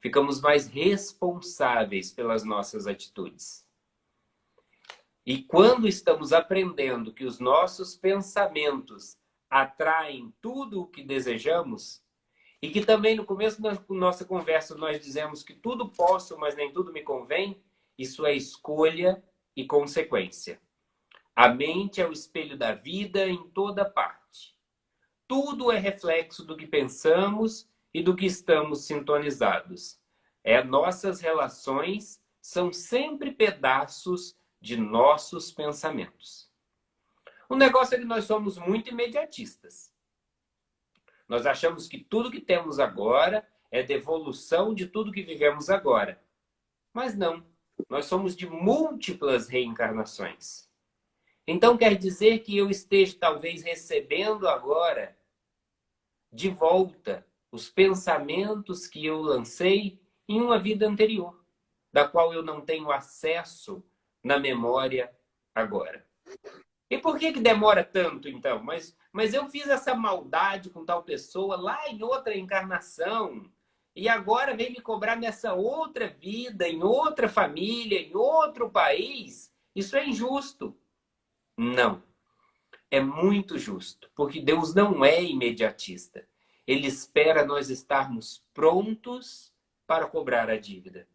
Ficamos mais responsáveis pelas nossas atitudes. E quando estamos aprendendo que os nossos pensamentos atraem tudo o que desejamos, e que também no começo da nossa conversa nós dizemos que tudo posso, mas nem tudo me convém, isso é escolha e consequência. A mente é o espelho da vida em toda parte. Tudo é reflexo do que pensamos e do que estamos sintonizados. Nossas relações são sempre pedaços de nossos pensamentos. O negócio é que nós somos muito imediatistas. Nós achamos que tudo que temos agora é devolução de tudo que vivemos agora. Mas não. Nós somos de múltiplas reencarnações. Então quer dizer que eu esteja talvez recebendo agora de volta os pensamentos que eu lancei em uma vida anterior, da qual eu não tenho acesso na memória agora. E por que demora tanto, então? Mas eu fiz essa maldade com tal pessoa lá em outra encarnação, e agora vem me cobrar nessa outra vida, em outra família, em outro país. Isso é injusto. Não. É muito justo, porque Deus não é imediatista. Ele espera nós estarmos prontos para cobrar a dívida.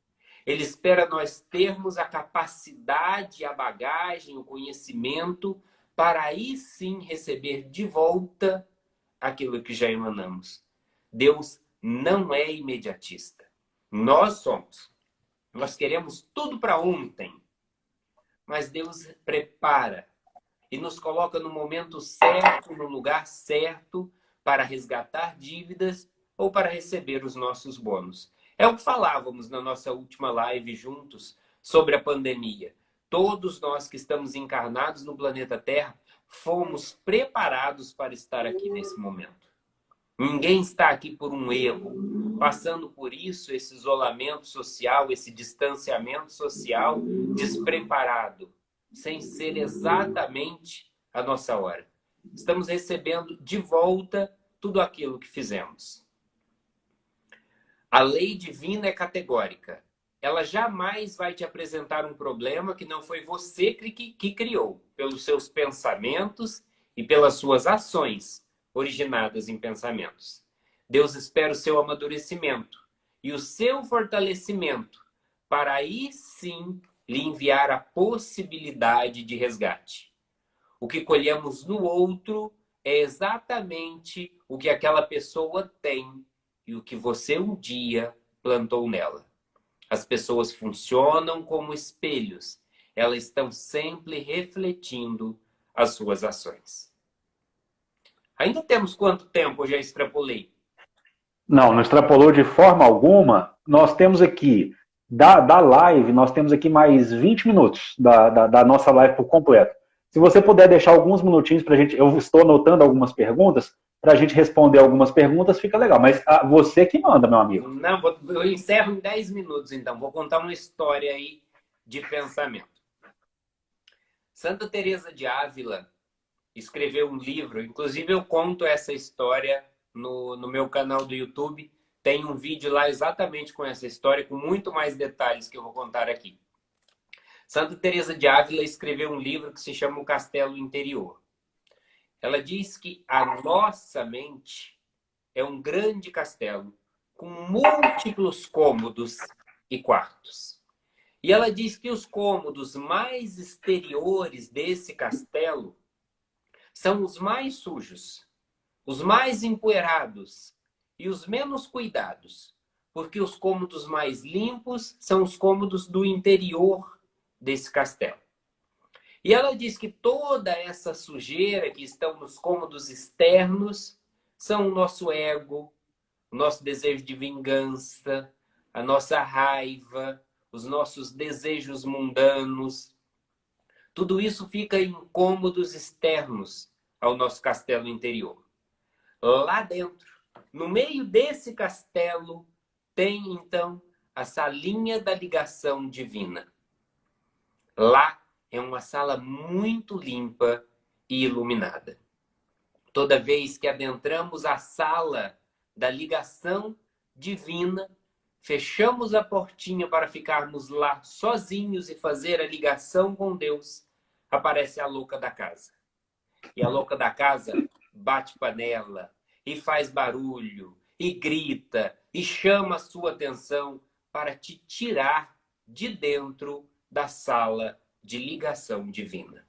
Ele espera nós termos a capacidade, a bagagem, o conhecimento para aí sim receber de volta aquilo que já emanamos. Deus não é imediatista. Nós somos. Nós queremos tudo para ontem. Mas Deus prepara e nos coloca no momento certo, no lugar certo, para resgatar dívidas ou para receber os nossos bônus. É o que falávamos na nossa última live juntos sobre a pandemia. Todos nós que estamos encarnados no planeta Terra fomos preparados para estar aqui nesse momento. Ninguém está aqui por um erro, passando por isso, esse isolamento social, esse distanciamento social despreparado, sem ser exatamente a nossa hora. Estamos recebendo de volta tudo aquilo que fizemos. A lei divina é categórica. Ela jamais vai te apresentar um problema que não foi você que criou, pelos seus pensamentos e pelas suas ações originadas em pensamentos. Deus espera o seu amadurecimento e o seu fortalecimento para aí sim lhe enviar a possibilidade de resgate. O que colhemos no outro é exatamente o que aquela pessoa tem e o que você um dia plantou nela. As pessoas funcionam como espelhos. Elas estão sempre refletindo as suas ações. Ainda temos quanto tempo? Eu já extrapolei. Não, não extrapolou de forma alguma. Nós temos aqui, da live, nós temos aqui mais 20 minutos da nossa live por completo. Se você puder deixar alguns minutinhos para a gente, eu estou anotando algumas perguntas, para a gente responder algumas perguntas, fica legal. Mas você que manda, meu amigo. Não, eu encerro em 10 minutos, então. Vou contar uma história aí de pensamento. Santa Teresa de Ávila escreveu um livro, inclusive eu conto essa história no meu canal do YouTube. Tem um vídeo lá exatamente com essa história, com muito mais detalhes que eu vou contar aqui. Santa Teresa de Ávila escreveu um livro que se chama O Castelo Interior. Ela diz que a nossa mente é um grande castelo com múltiplos cômodos e quartos. E ela diz que os cômodos mais exteriores desse castelo são os mais sujos, os mais empoeirados e os menos cuidados, porque os cômodos mais limpos são os cômodos do interior desse castelo. E ela diz que toda essa sujeira que estão nos cômodos externos são o nosso ego, o nosso desejo de vingança, a nossa raiva, os nossos desejos mundanos. Tudo isso fica em cômodos externos ao nosso castelo interior. Lá dentro, no meio desse castelo, tem então a salinha da ligação divina. Lá é uma sala muito limpa e iluminada. Toda vez que adentramos a sala da ligação divina, fechamos a portinha para ficarmos lá sozinhos e fazer a ligação com Deus, aparece a louca da casa. E a louca da casa bate panela, e faz barulho, e grita, e chama a sua atenção para te tirar de dentro da sala de ligação divina.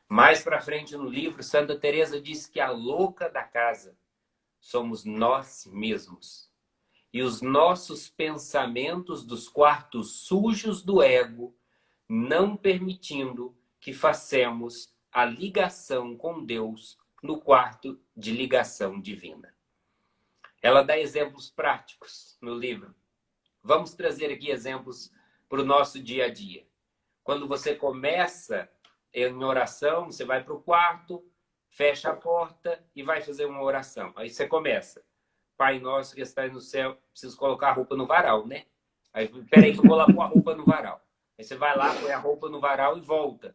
Mais para frente no livro, Santa Teresa diz que a louca da casa somos nós mesmos. E os nossos pensamentos dos quartos sujos do ego, não permitindo que façamos a ligação com Deus no quarto de ligação divina. Ela dá exemplos práticos no livro. Vamos trazer aqui exemplos para o nosso dia a dia. Quando você começa em oração, você vai para o quarto, fecha a porta e vai fazer uma oração. Aí você começa. Pai nosso que está no céu, preciso colocar a roupa no varal, né? Aí, peraí que eu vou lá pôr a roupa no varal. Aí você vai lá, põe a roupa no varal e volta.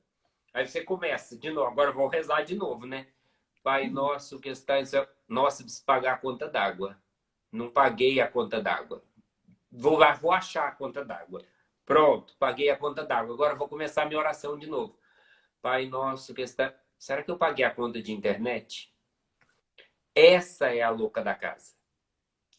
Aí você começa de novo. Agora eu vou rezar de novo, né? Pai nosso que está no céu. Nossa, preciso pagar a conta d'água. Não paguei a conta d'água. Vou achar a conta d'água. Pronto, paguei a conta d'água. Agora eu vou começar a minha oração de novo. Pai nosso que está... Será que eu paguei a conta de internet? Essa é a louca da casa.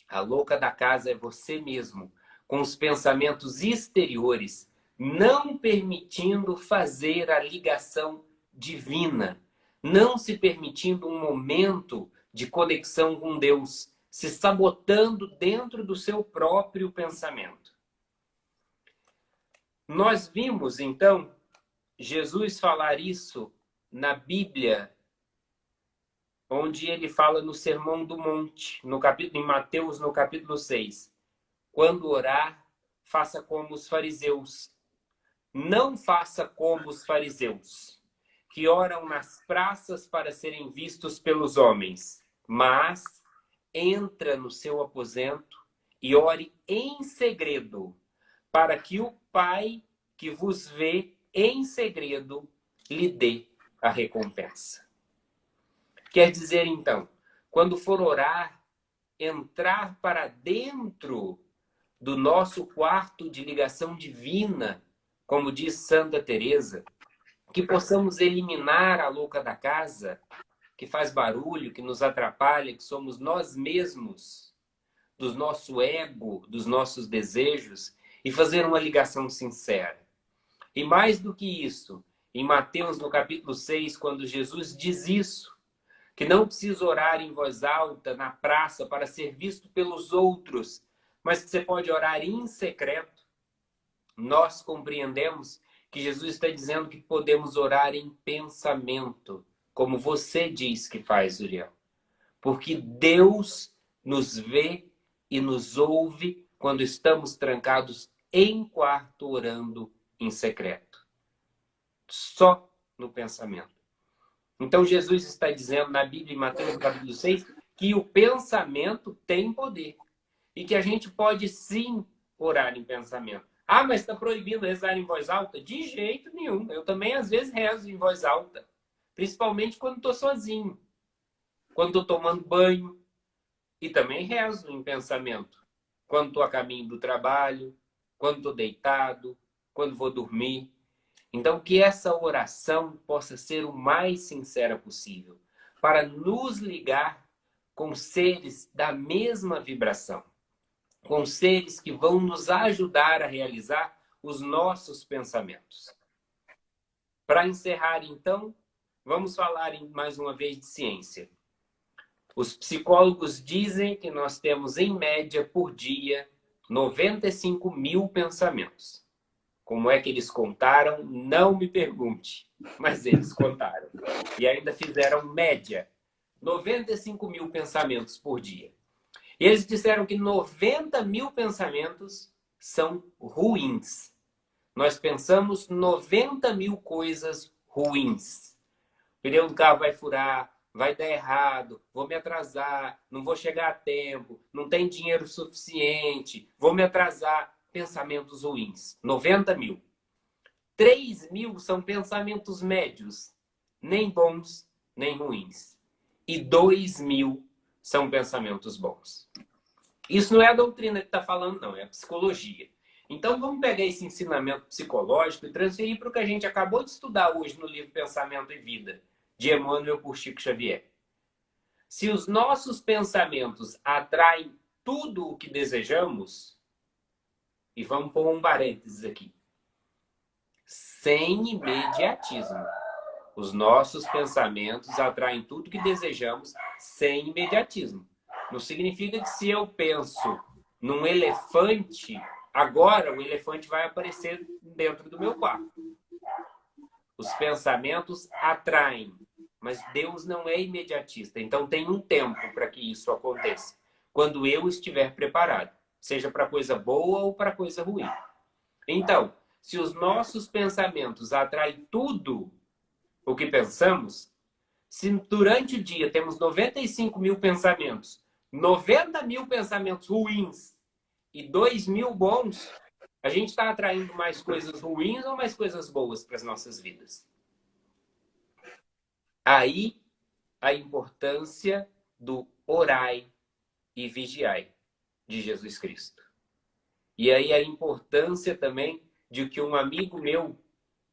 A louca da casa é você mesmo, com os pensamentos exteriores, não permitindo fazer a ligação divina, não se permitindo um momento de conexão com Deus, se sabotando dentro do seu próprio pensamento. Nós vimos, então, Jesus falar isso na Bíblia, onde ele fala no Sermão do Monte, em Mateus, no capítulo 6. Quando orar, faça como os fariseus. Não faça como os fariseus, que oram nas praças para serem vistos pelos homens, mas entra no seu aposento e ore em segredo, para que o Pai que vos vê em segredo lhe dê a recompensa. Quer dizer, então, quando for orar, entrar para dentro do nosso quarto de ligação divina, como diz Santa Teresa, que possamos eliminar a louca da casa, que faz barulho, que nos atrapalha, que somos nós mesmos, do nosso ego, dos nossos desejos, e fazer uma ligação sincera. E mais do que isso, em Mateus, no capítulo 6, quando Jesus diz isso, que não precisa orar em voz alta na praça para ser visto pelos outros, mas que você pode orar em secreto, nós compreendemos que Jesus está dizendo que podemos orar em pensamento, como você diz que faz, Uriel. Porque Deus nos vê e nos ouve quando estamos trancados em quarto orando em secreto. Só no pensamento. Então, Jesus está dizendo na Bíblia, em Mateus capítulo 6, que o pensamento tem poder. E que a gente pode, sim, orar em pensamento. Ah, mas está proibido rezar em voz alta? De jeito nenhum. Eu também, às vezes, rezo em voz alta. Principalmente quando estou sozinho. Quando estou tomando banho. E também rezo em pensamento. Quando estou a caminho do trabalho. Quando estou deitado. Quando vou dormir. Então, que essa oração possa ser o mais sincera possível, para nos ligar com seres da mesma vibração, com seres que vão nos ajudar a realizar os nossos pensamentos. Para encerrar, então, vamos falar mais uma vez de ciência. Os psicólogos dizem que nós temos, em média, por dia, 95 mil pensamentos. Como é que eles contaram? Não me pergunte, mas eles contaram. E ainda fizeram média, 95 mil pensamentos por dia. E eles disseram que 90 mil pensamentos são ruins. Nós pensamos 90 mil coisas ruins. O pneu do carro vai furar, vai dar errado, vou me atrasar, não vou chegar a tempo, não tem dinheiro suficiente, vou me atrasar. Pensamentos ruins. 90 mil. 3 mil são pensamentos médios. nem bons, nem ruins. E 2.000 são pensamentos bons. Isso não é a doutrina que está falando, não, é a psicologia. Então vamos pegar esse ensinamento psicológico e transferir para o que a gente acabou de estudar hoje no livro Pensamento e Vida, de Emmanuel por Chico Xavier. Se os nossos pensamentos atraem tudo o que desejamos, e vamos pôr um parênteses aqui, sem imediatismo. Os nossos pensamentos atraem tudo que desejamos sem imediatismo. Não significa que se eu penso num elefante, agora o elefante vai aparecer dentro do meu quarto. Os pensamentos atraem, mas Deus não é imediatista. Então tem um tempo para que isso aconteça. Quando eu estiver preparado, seja para coisa boa ou para coisa ruim. Então, se os nossos pensamentos atraem tudo o que pensamos, se durante o dia temos 95.000 pensamentos, 90.000 pensamentos ruins e 2.000 bons, a gente está atraindo mais coisas ruins ou mais coisas boas para as nossas vidas? Aí a importância do orai e vigiai de Jesus Cristo. E aí a importância também de o que um amigo meu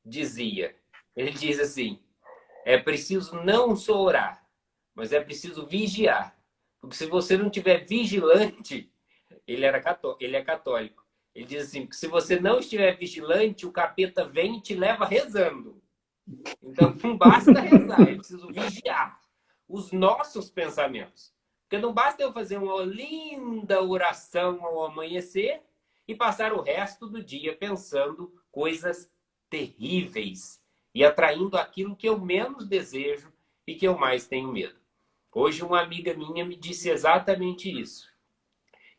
dizia. Ele diz assim, é preciso não só orar, mas é preciso vigiar. Porque se você não tiver vigilante, ele é católico. Ele diz assim, que se você não estiver vigilante, o capeta vem e te leva rezando. Então não basta rezar, é preciso vigiar os nossos pensamentos. Porque não basta eu fazer uma linda oração ao amanhecer e passar o resto do dia pensando coisas terríveis e atraindo aquilo que eu menos desejo e que eu mais tenho medo. Hoje uma amiga minha me disse exatamente isso,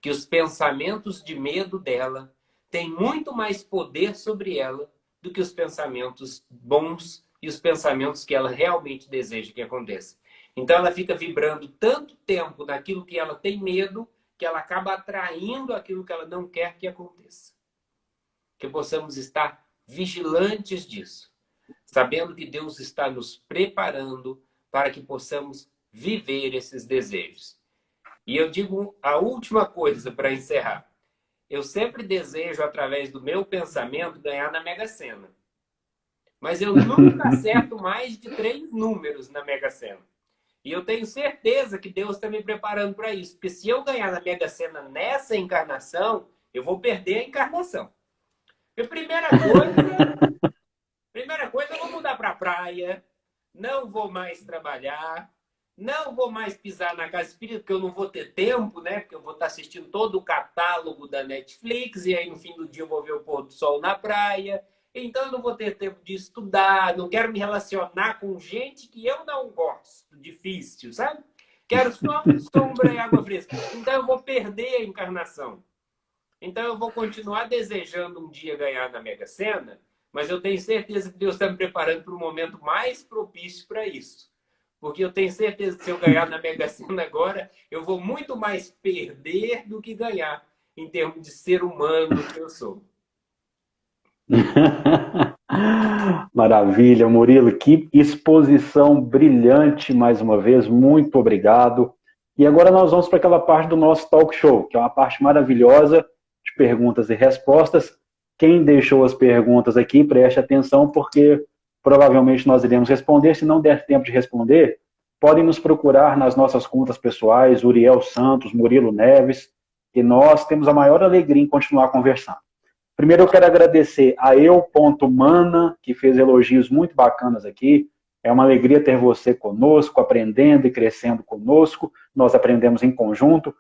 que os pensamentos de medo dela têm muito mais poder sobre ela do que os pensamentos bons e os pensamentos que ela realmente deseja que aconteça. Então ela fica vibrando tanto tempo naquilo que ela tem medo, que ela acaba atraindo aquilo que ela não quer que aconteça. Que possamos estar vigilantes disso, sabendo que Deus está nos preparando para que possamos viver esses desejos. E eu digo a última coisa para encerrar. Eu sempre desejo, através do meu pensamento, ganhar na Mega Sena. Mas eu nunca acerto mais de 3 números na Mega Sena. E eu tenho certeza que Deus está me preparando para isso. Porque se eu ganhar na Mega Sena nessa encarnação, eu vou perder a encarnação. E primeira coisa, eu vou mudar para a praia, não vou mais trabalhar, não vou mais pisar na casa espírita, porque eu não vou ter tempo, né? Porque eu vou estar assistindo todo o catálogo da Netflix, e aí no fim do dia eu vou ver o pôr do sol na praia. Então eu não vou ter tempo de estudar, não quero me relacionar com gente que eu não gosto, difícil, sabe? Quero só sombra e água fresca. Então eu vou perder a encarnação. Então eu vou continuar desejando um dia ganhar na Mega Sena, mas eu tenho certeza que Deus está me preparando para um momento mais propício para isso. Porque eu tenho certeza que se eu ganhar na Mega Sena agora, eu vou muito mais perder do que ganhar, em termos de ser humano que eu sou. Maravilha, Murilo, que exposição brilhante mais uma vez, muito obrigado. E agora nós vamos para aquela parte do nosso talk show, que é uma parte maravilhosa de perguntas e respostas. Quem deixou as perguntas aqui, preste atenção, porque provavelmente nós iremos responder. Se não der tempo de responder, podem nos procurar nas nossas contas pessoais, Uriel Santos, Murilo Neves, e nós temos a maior alegria em continuar conversando. Primeiro eu quero agradecer a Eu.Mana, que fez elogios muito bacanas aqui. É uma alegria ter você conosco, aprendendo e crescendo conosco. Nós aprendemos em conjunto.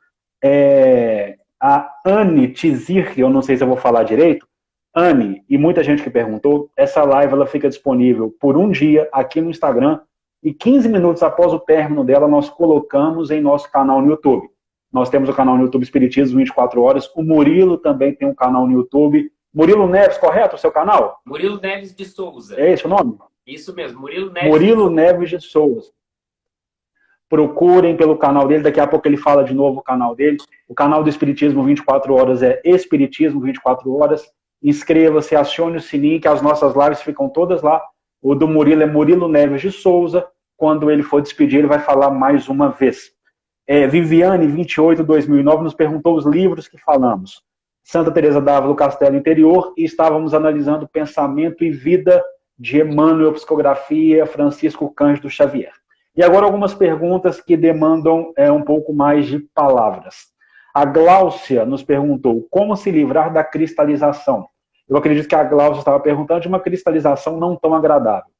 A Anne Tizir, eu não sei se eu vou falar direito. Anne, e muita gente que perguntou, essa live ela fica disponível por um dia aqui no Instagram e 15 minutos após o término dela nós colocamos em nosso canal no YouTube. Nós temos o canal no YouTube Espiritismo 24 horas. O Murilo também tem um canal no YouTube. Murilo Neves, correto o seu canal? Murilo Neves de Souza. É esse o nome? Isso mesmo, Murilo Neves. Murilo Neves de Souza. Procurem pelo canal dele, daqui a pouco ele fala de novo o canal dele. O canal do Espiritismo 24 horas é Espiritismo 24 horas. Inscreva-se, acione o sininho, que as nossas lives ficam todas lá O do Murilo é Murilo Neves de Souza. Quando ele for despedir, ele vai falar mais uma vez. Viviane, 28, 2009, nos perguntou os livros que falamos. Santa Teresa d'Ávila, Castelo Interior, e estávamos analisando Pensamento e Vida de Emmanuel, Psicografia, Francisco Cândido Xavier. E agora algumas perguntas que demandam um pouco mais de palavras. A Gláucia nos perguntou como se livrar da cristalização. Eu acredito que a Gláucia estava perguntando de uma cristalização não tão agradável.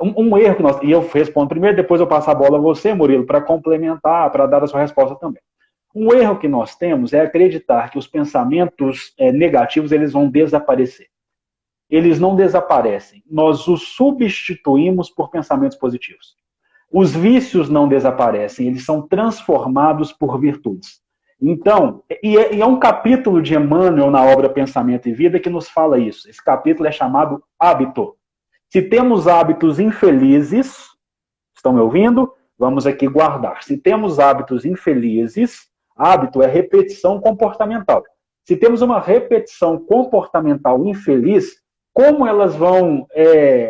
Um erro que nós... E eu respondo primeiro, depois eu passo a bola a você, Murilo, para complementar, para dar a sua resposta também. Um erro que nós temos é acreditar que os pensamentos negativos eles vão desaparecer. Eles não desaparecem. Nós os substituímos por pensamentos positivos. Os vícios não desaparecem, eles são transformados por virtudes. Então, é um capítulo de Emmanuel na obra Pensamento e Vida que nos fala isso. Esse capítulo é chamado Hábito. Se temos hábitos infelizes, estão me ouvindo? Vamos aqui guardar. Se temos hábitos infelizes, hábito é repetição comportamental. Se temos uma repetição comportamental infeliz, como elas vão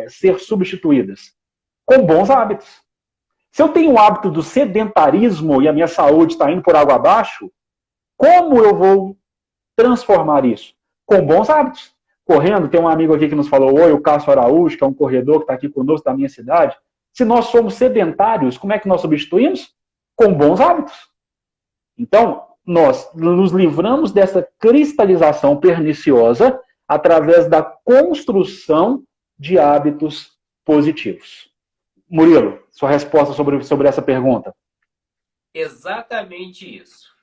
ser substituídas? Com bons hábitos. Se eu tenho o hábito do sedentarismo e a minha saúde está indo por água abaixo, como eu vou transformar isso? Com bons hábitos. Correndo, tem um amigo aqui que nos falou, oi, o Cássio Araújo, que é um corredor que está aqui conosco da minha cidade. Se nós somos sedentários, como é que nós substituímos? Com bons hábitos. Então, nós nos livramos dessa cristalização perniciosa através da construção de hábitos positivos. Murilo, sua resposta sobre essa pergunta. Exatamente isso.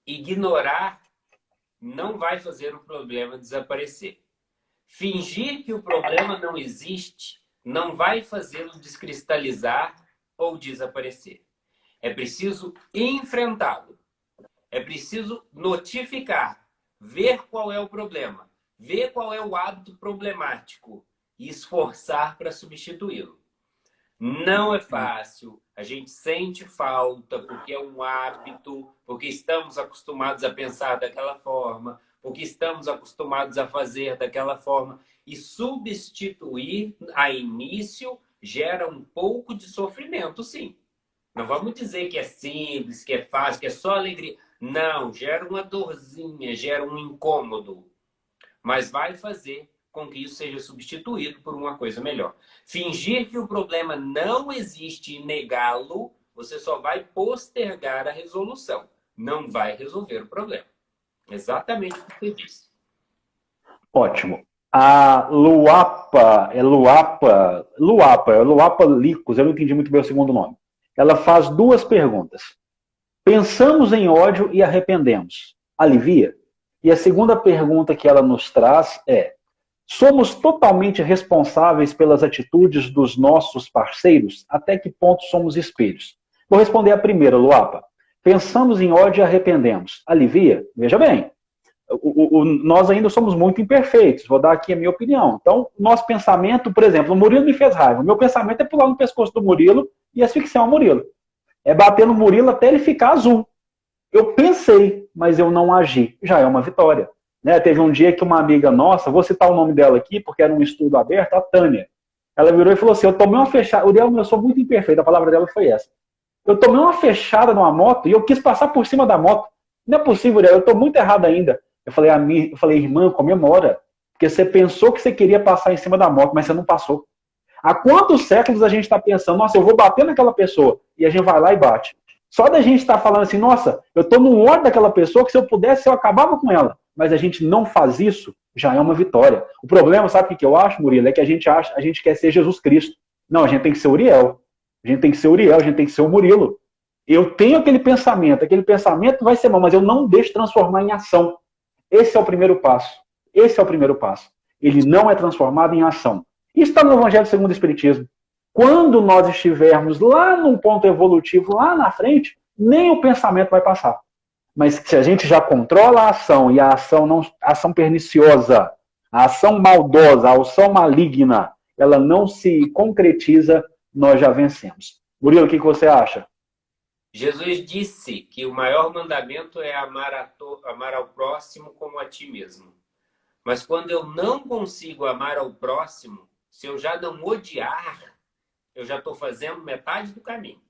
Ignorar não vai fazer o problema desaparecer. Fingir que o problema não existe não vai fazê-lo descristalizar ou desaparecer. É preciso enfrentá-lo. É preciso notificar, ver qual é o problema, ver qual é o hábito problemático e esforçar para substituí-lo. Não é fácil, a gente sente falta porque é um hábito, porque estamos acostumados a pensar daquela forma, porque estamos acostumados a fazer daquela forma. E substituir a início gera um pouco de sofrimento, sim. Não vamos dizer que é simples, que é fácil, que é só alegria. Não, gera uma dorzinha, gera um incômodo. Mas vai fazer com que isso seja substituído por uma coisa melhor. Fingir que o problema não existe e negá-lo, você só vai postergar a resolução. Não vai resolver o problema. Exatamente o que você disse. Ótimo. A Luapa Licos, eu não entendi muito bem o segundo nome. Ela faz duas perguntas. Pensamos em ódio e arrependemos. Alivia? E a segunda pergunta que ela nos traz é: somos totalmente responsáveis pelas atitudes dos nossos parceiros? Até que ponto somos espelhos? Vou responder a primeira, Luapa. Pensamos em ódio e arrependemos. Alivia? Veja bem, nós ainda somos muito imperfeitos. Vou dar aqui a minha opinião. Então, nosso pensamento, por exemplo, o Murilo me fez raiva. O meu pensamento é pular no pescoço do Murilo e asfixiar o Murilo. É bater no Murilo até ele ficar azul. Eu pensei, mas eu não agi. Já é uma vitória. Né? Teve um dia que uma amiga nossa, vou citar o nome dela aqui, porque era um estudo aberto, a Tânia. Ela virou e falou assim, eu tomei uma fechada, eu sou muito imperfeito, a palavra dela foi essa. Eu tomei uma fechada numa moto e eu quis passar por cima da moto. Não é possível, eu estou muito errado ainda. Eu falei, irmã, comemora, porque você pensou que você queria passar em cima da moto, mas você não passou. Há quantos séculos a gente está pensando, nossa, eu vou bater naquela pessoa, e a gente vai lá e bate. Só da gente estar falando assim, nossa, eu estou no ódio daquela pessoa que se eu pudesse eu acabava com ela. Mas a gente não faz isso, já é uma vitória. O problema, sabe o que eu acho, Murilo? É que a gente quer ser Jesus Cristo. Não, a gente tem que ser Uriel. A gente tem que ser Uriel, a gente tem que ser o Murilo. Eu tenho aquele pensamento vai ser mal, mas eu não deixo transformar em ação. Esse é o primeiro passo. Esse é o primeiro passo. Ele não é transformado em ação. Isso está no Evangelho segundo o Espiritismo. Quando nós estivermos lá num ponto evolutivo, lá na frente, nem o pensamento vai passar. Mas se a gente já controla a ação, e a ação, não, a ação perniciosa, a ação maldosa, a ação maligna, ela não se concretiza, nós já vencemos. Murilo, o que você acha? Jesus disse que o maior mandamento é amar ao próximo como a ti mesmo. Mas quando eu não consigo amar ao próximo, se eu já não odiar, eu já estou fazendo metade do caminho.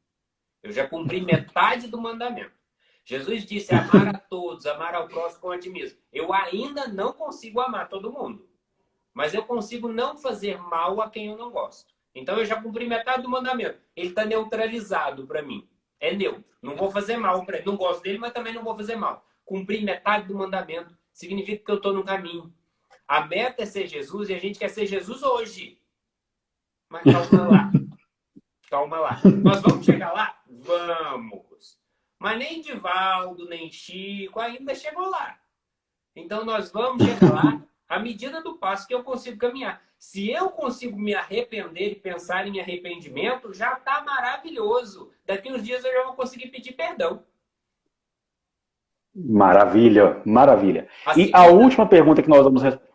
Eu já cumpri metade do mandamento. Jesus disse amar a todos, amar ao próximo como a ti mesmo. Eu ainda não consigo amar todo mundo. Mas eu consigo não fazer mal a quem eu não gosto. Então eu já cumpri metade do mandamento. Ele está neutralizado para mim. É neutro. Não vou fazer mal para ele. Não gosto dele, mas também não vou fazer mal. Cumprir metade do mandamento significa que eu estou no caminho. A meta é ser Jesus e a gente quer ser Jesus hoje. Mas calma lá. Calma lá. Nós vamos chegar lá? Vamos. Mas nem Divaldo, nem Chico ainda chegou lá. Então nós vamos chegar lá à medida do passo que eu consigo caminhar. Se eu consigo me arrepender e pensar em arrependimento, já está maravilhoso. Daqui uns dias eu já vou conseguir pedir perdão. Maravilha, maravilha. E a última pergunta que nós vamos responder.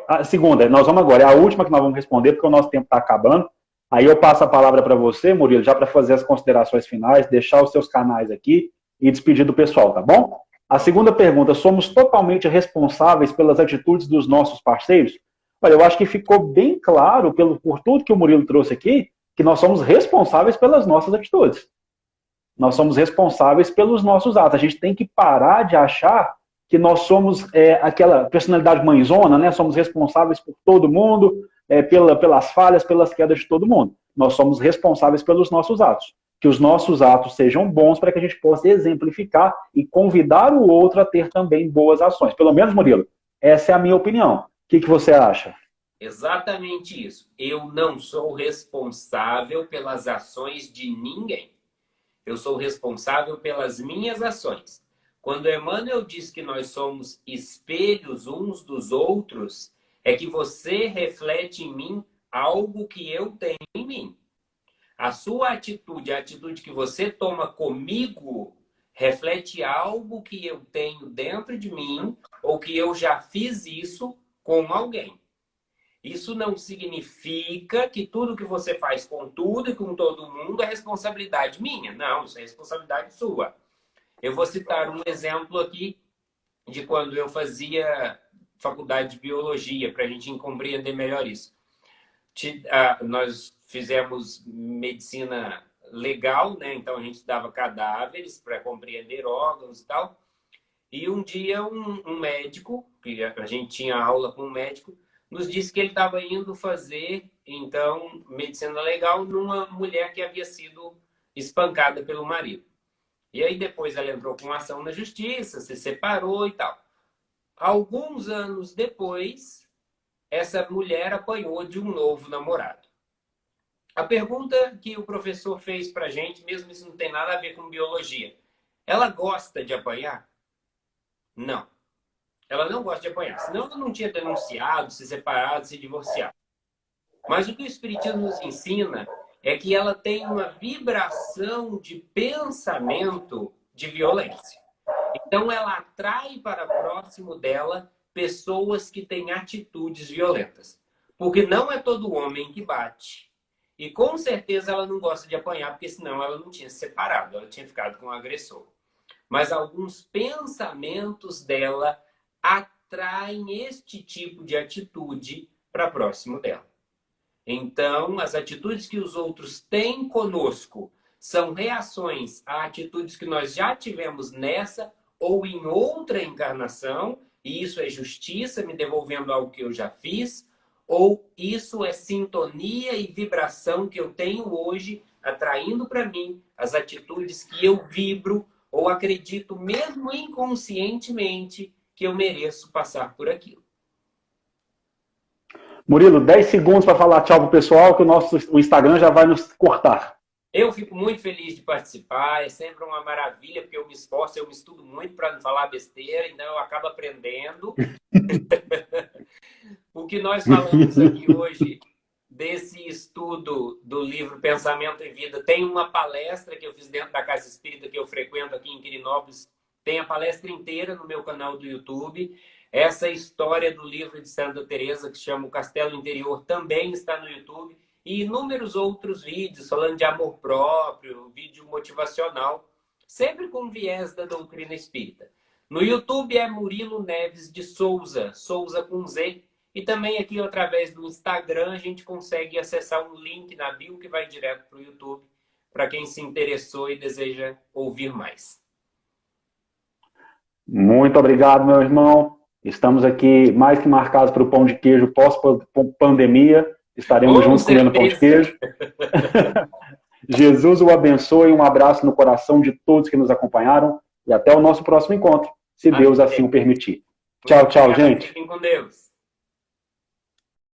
A segunda, nós vamos agora, é a última que nós vamos responder, porque o nosso tempo está acabando. Aí eu passo a palavra para você, Murilo, já para fazer as considerações finais, deixar os seus canais aqui e despedir do pessoal, tá bom? A segunda pergunta, somos totalmente responsáveis pelas atitudes dos nossos parceiros? Olha, eu acho que ficou bem claro, por tudo que o Murilo trouxe aqui, que nós somos responsáveis pelas nossas atitudes. Nós somos responsáveis pelos nossos atos. A gente tem que parar de achar que nós somos aquela personalidade mãezona, né? Somos responsáveis por todo mundo, pelas falhas, pelas quedas de todo mundo. Nós somos responsáveis pelos nossos atos. Que os nossos atos sejam bons para que a gente possa exemplificar e convidar o outro a ter também boas ações. Pelo menos, Murilo, essa é a minha opinião. O que você acha? Exatamente isso. Eu não sou responsável pelas ações de ninguém. Eu sou responsável pelas minhas ações. Quando Emmanuel diz que nós somos espelhos uns dos outros, é que você reflete em mim algo que eu tenho em mim. A sua atitude, a atitude que você toma comigo, reflete algo que eu tenho dentro de mim ou que eu já fiz isso com alguém. Isso não significa que tudo que você faz com tudo e com todo mundo é responsabilidade minha. Não, isso é responsabilidade sua. Eu vou citar um exemplo aqui de quando eu fazia faculdade de biologia, para a gente compreender melhor isso. Nós fizemos medicina legal, né? Então a gente estudava cadáveres para compreender órgãos e tal. E um dia um médico, que a gente tinha aula com um médico, nos disse que ele estava indo fazer, então, medicina legal numa mulher que havia sido espancada pelo marido. E aí depois ela entrou com uma ação na justiça, se separou e tal. Alguns anos depois, essa mulher apanhou de um novo namorado. A pergunta que o professor fez para a gente, mesmo isso não tem nada a ver com biologia, ela gosta de apanhar? Não. Ela não gosta de apanhar. Senão ela não tinha denunciado, se separado, se divorciado. Mas o que o Espiritismo nos ensina é que ela tem uma vibração de pensamento de violência. Então ela atrai para próximo dela pessoas que têm atitudes violentas. Porque não é todo homem que bate. E com certeza ela não gosta de apanhar, porque senão ela não tinha se separado, ela tinha ficado com o agressor. Mas alguns pensamentos dela atraem este tipo de atitude para próximo dela. Então, as atitudes que os outros têm conosco são reações a atitudes que nós já tivemos nessa ou em outra encarnação, e isso é justiça, me devolvendo algo que eu já fiz, ou isso é sintonia e vibração que eu tenho hoje, atraindo para mim as atitudes que eu vibro ou acredito, mesmo inconscientemente, que eu mereço passar por aquilo. Murilo, 10 segundos para falar tchau pro pessoal, que o Instagram já vai nos cortar. Eu fico muito feliz de participar, é sempre uma maravilha, porque eu me esforço, eu me estudo muito para não falar besteira, então eu acabo aprendendo. O que nós falamos aqui hoje, desse estudo do livro Pensamento e Vida, tem uma palestra que eu fiz dentro da Casa Espírita que eu frequento aqui em Quirinópolis, tem a palestra inteira no meu canal do YouTube. Essa história do livro de Santa Teresa, que se chama O Castelo Interior, também está no YouTube. E inúmeros outros vídeos falando de amor próprio, vídeo motivacional, sempre com viés da doutrina espírita. No YouTube é Murilo Neves de Souza, Souza com Z. E também aqui, através do Instagram, a gente consegue acessar um link na bio que vai direto para o YouTube, para quem se interessou e deseja ouvir mais. Muito obrigado, meu irmão. Estamos aqui mais que marcados para o pão de queijo pós-pandemia. Estaremos juntos comendo pão de queijo. Jesus o abençoe, um abraço no coração de todos que nos acompanharam e até o nosso próximo encontro, se Deus assim o permitir. Tchau, tchau, gente. Fiquem com Deus.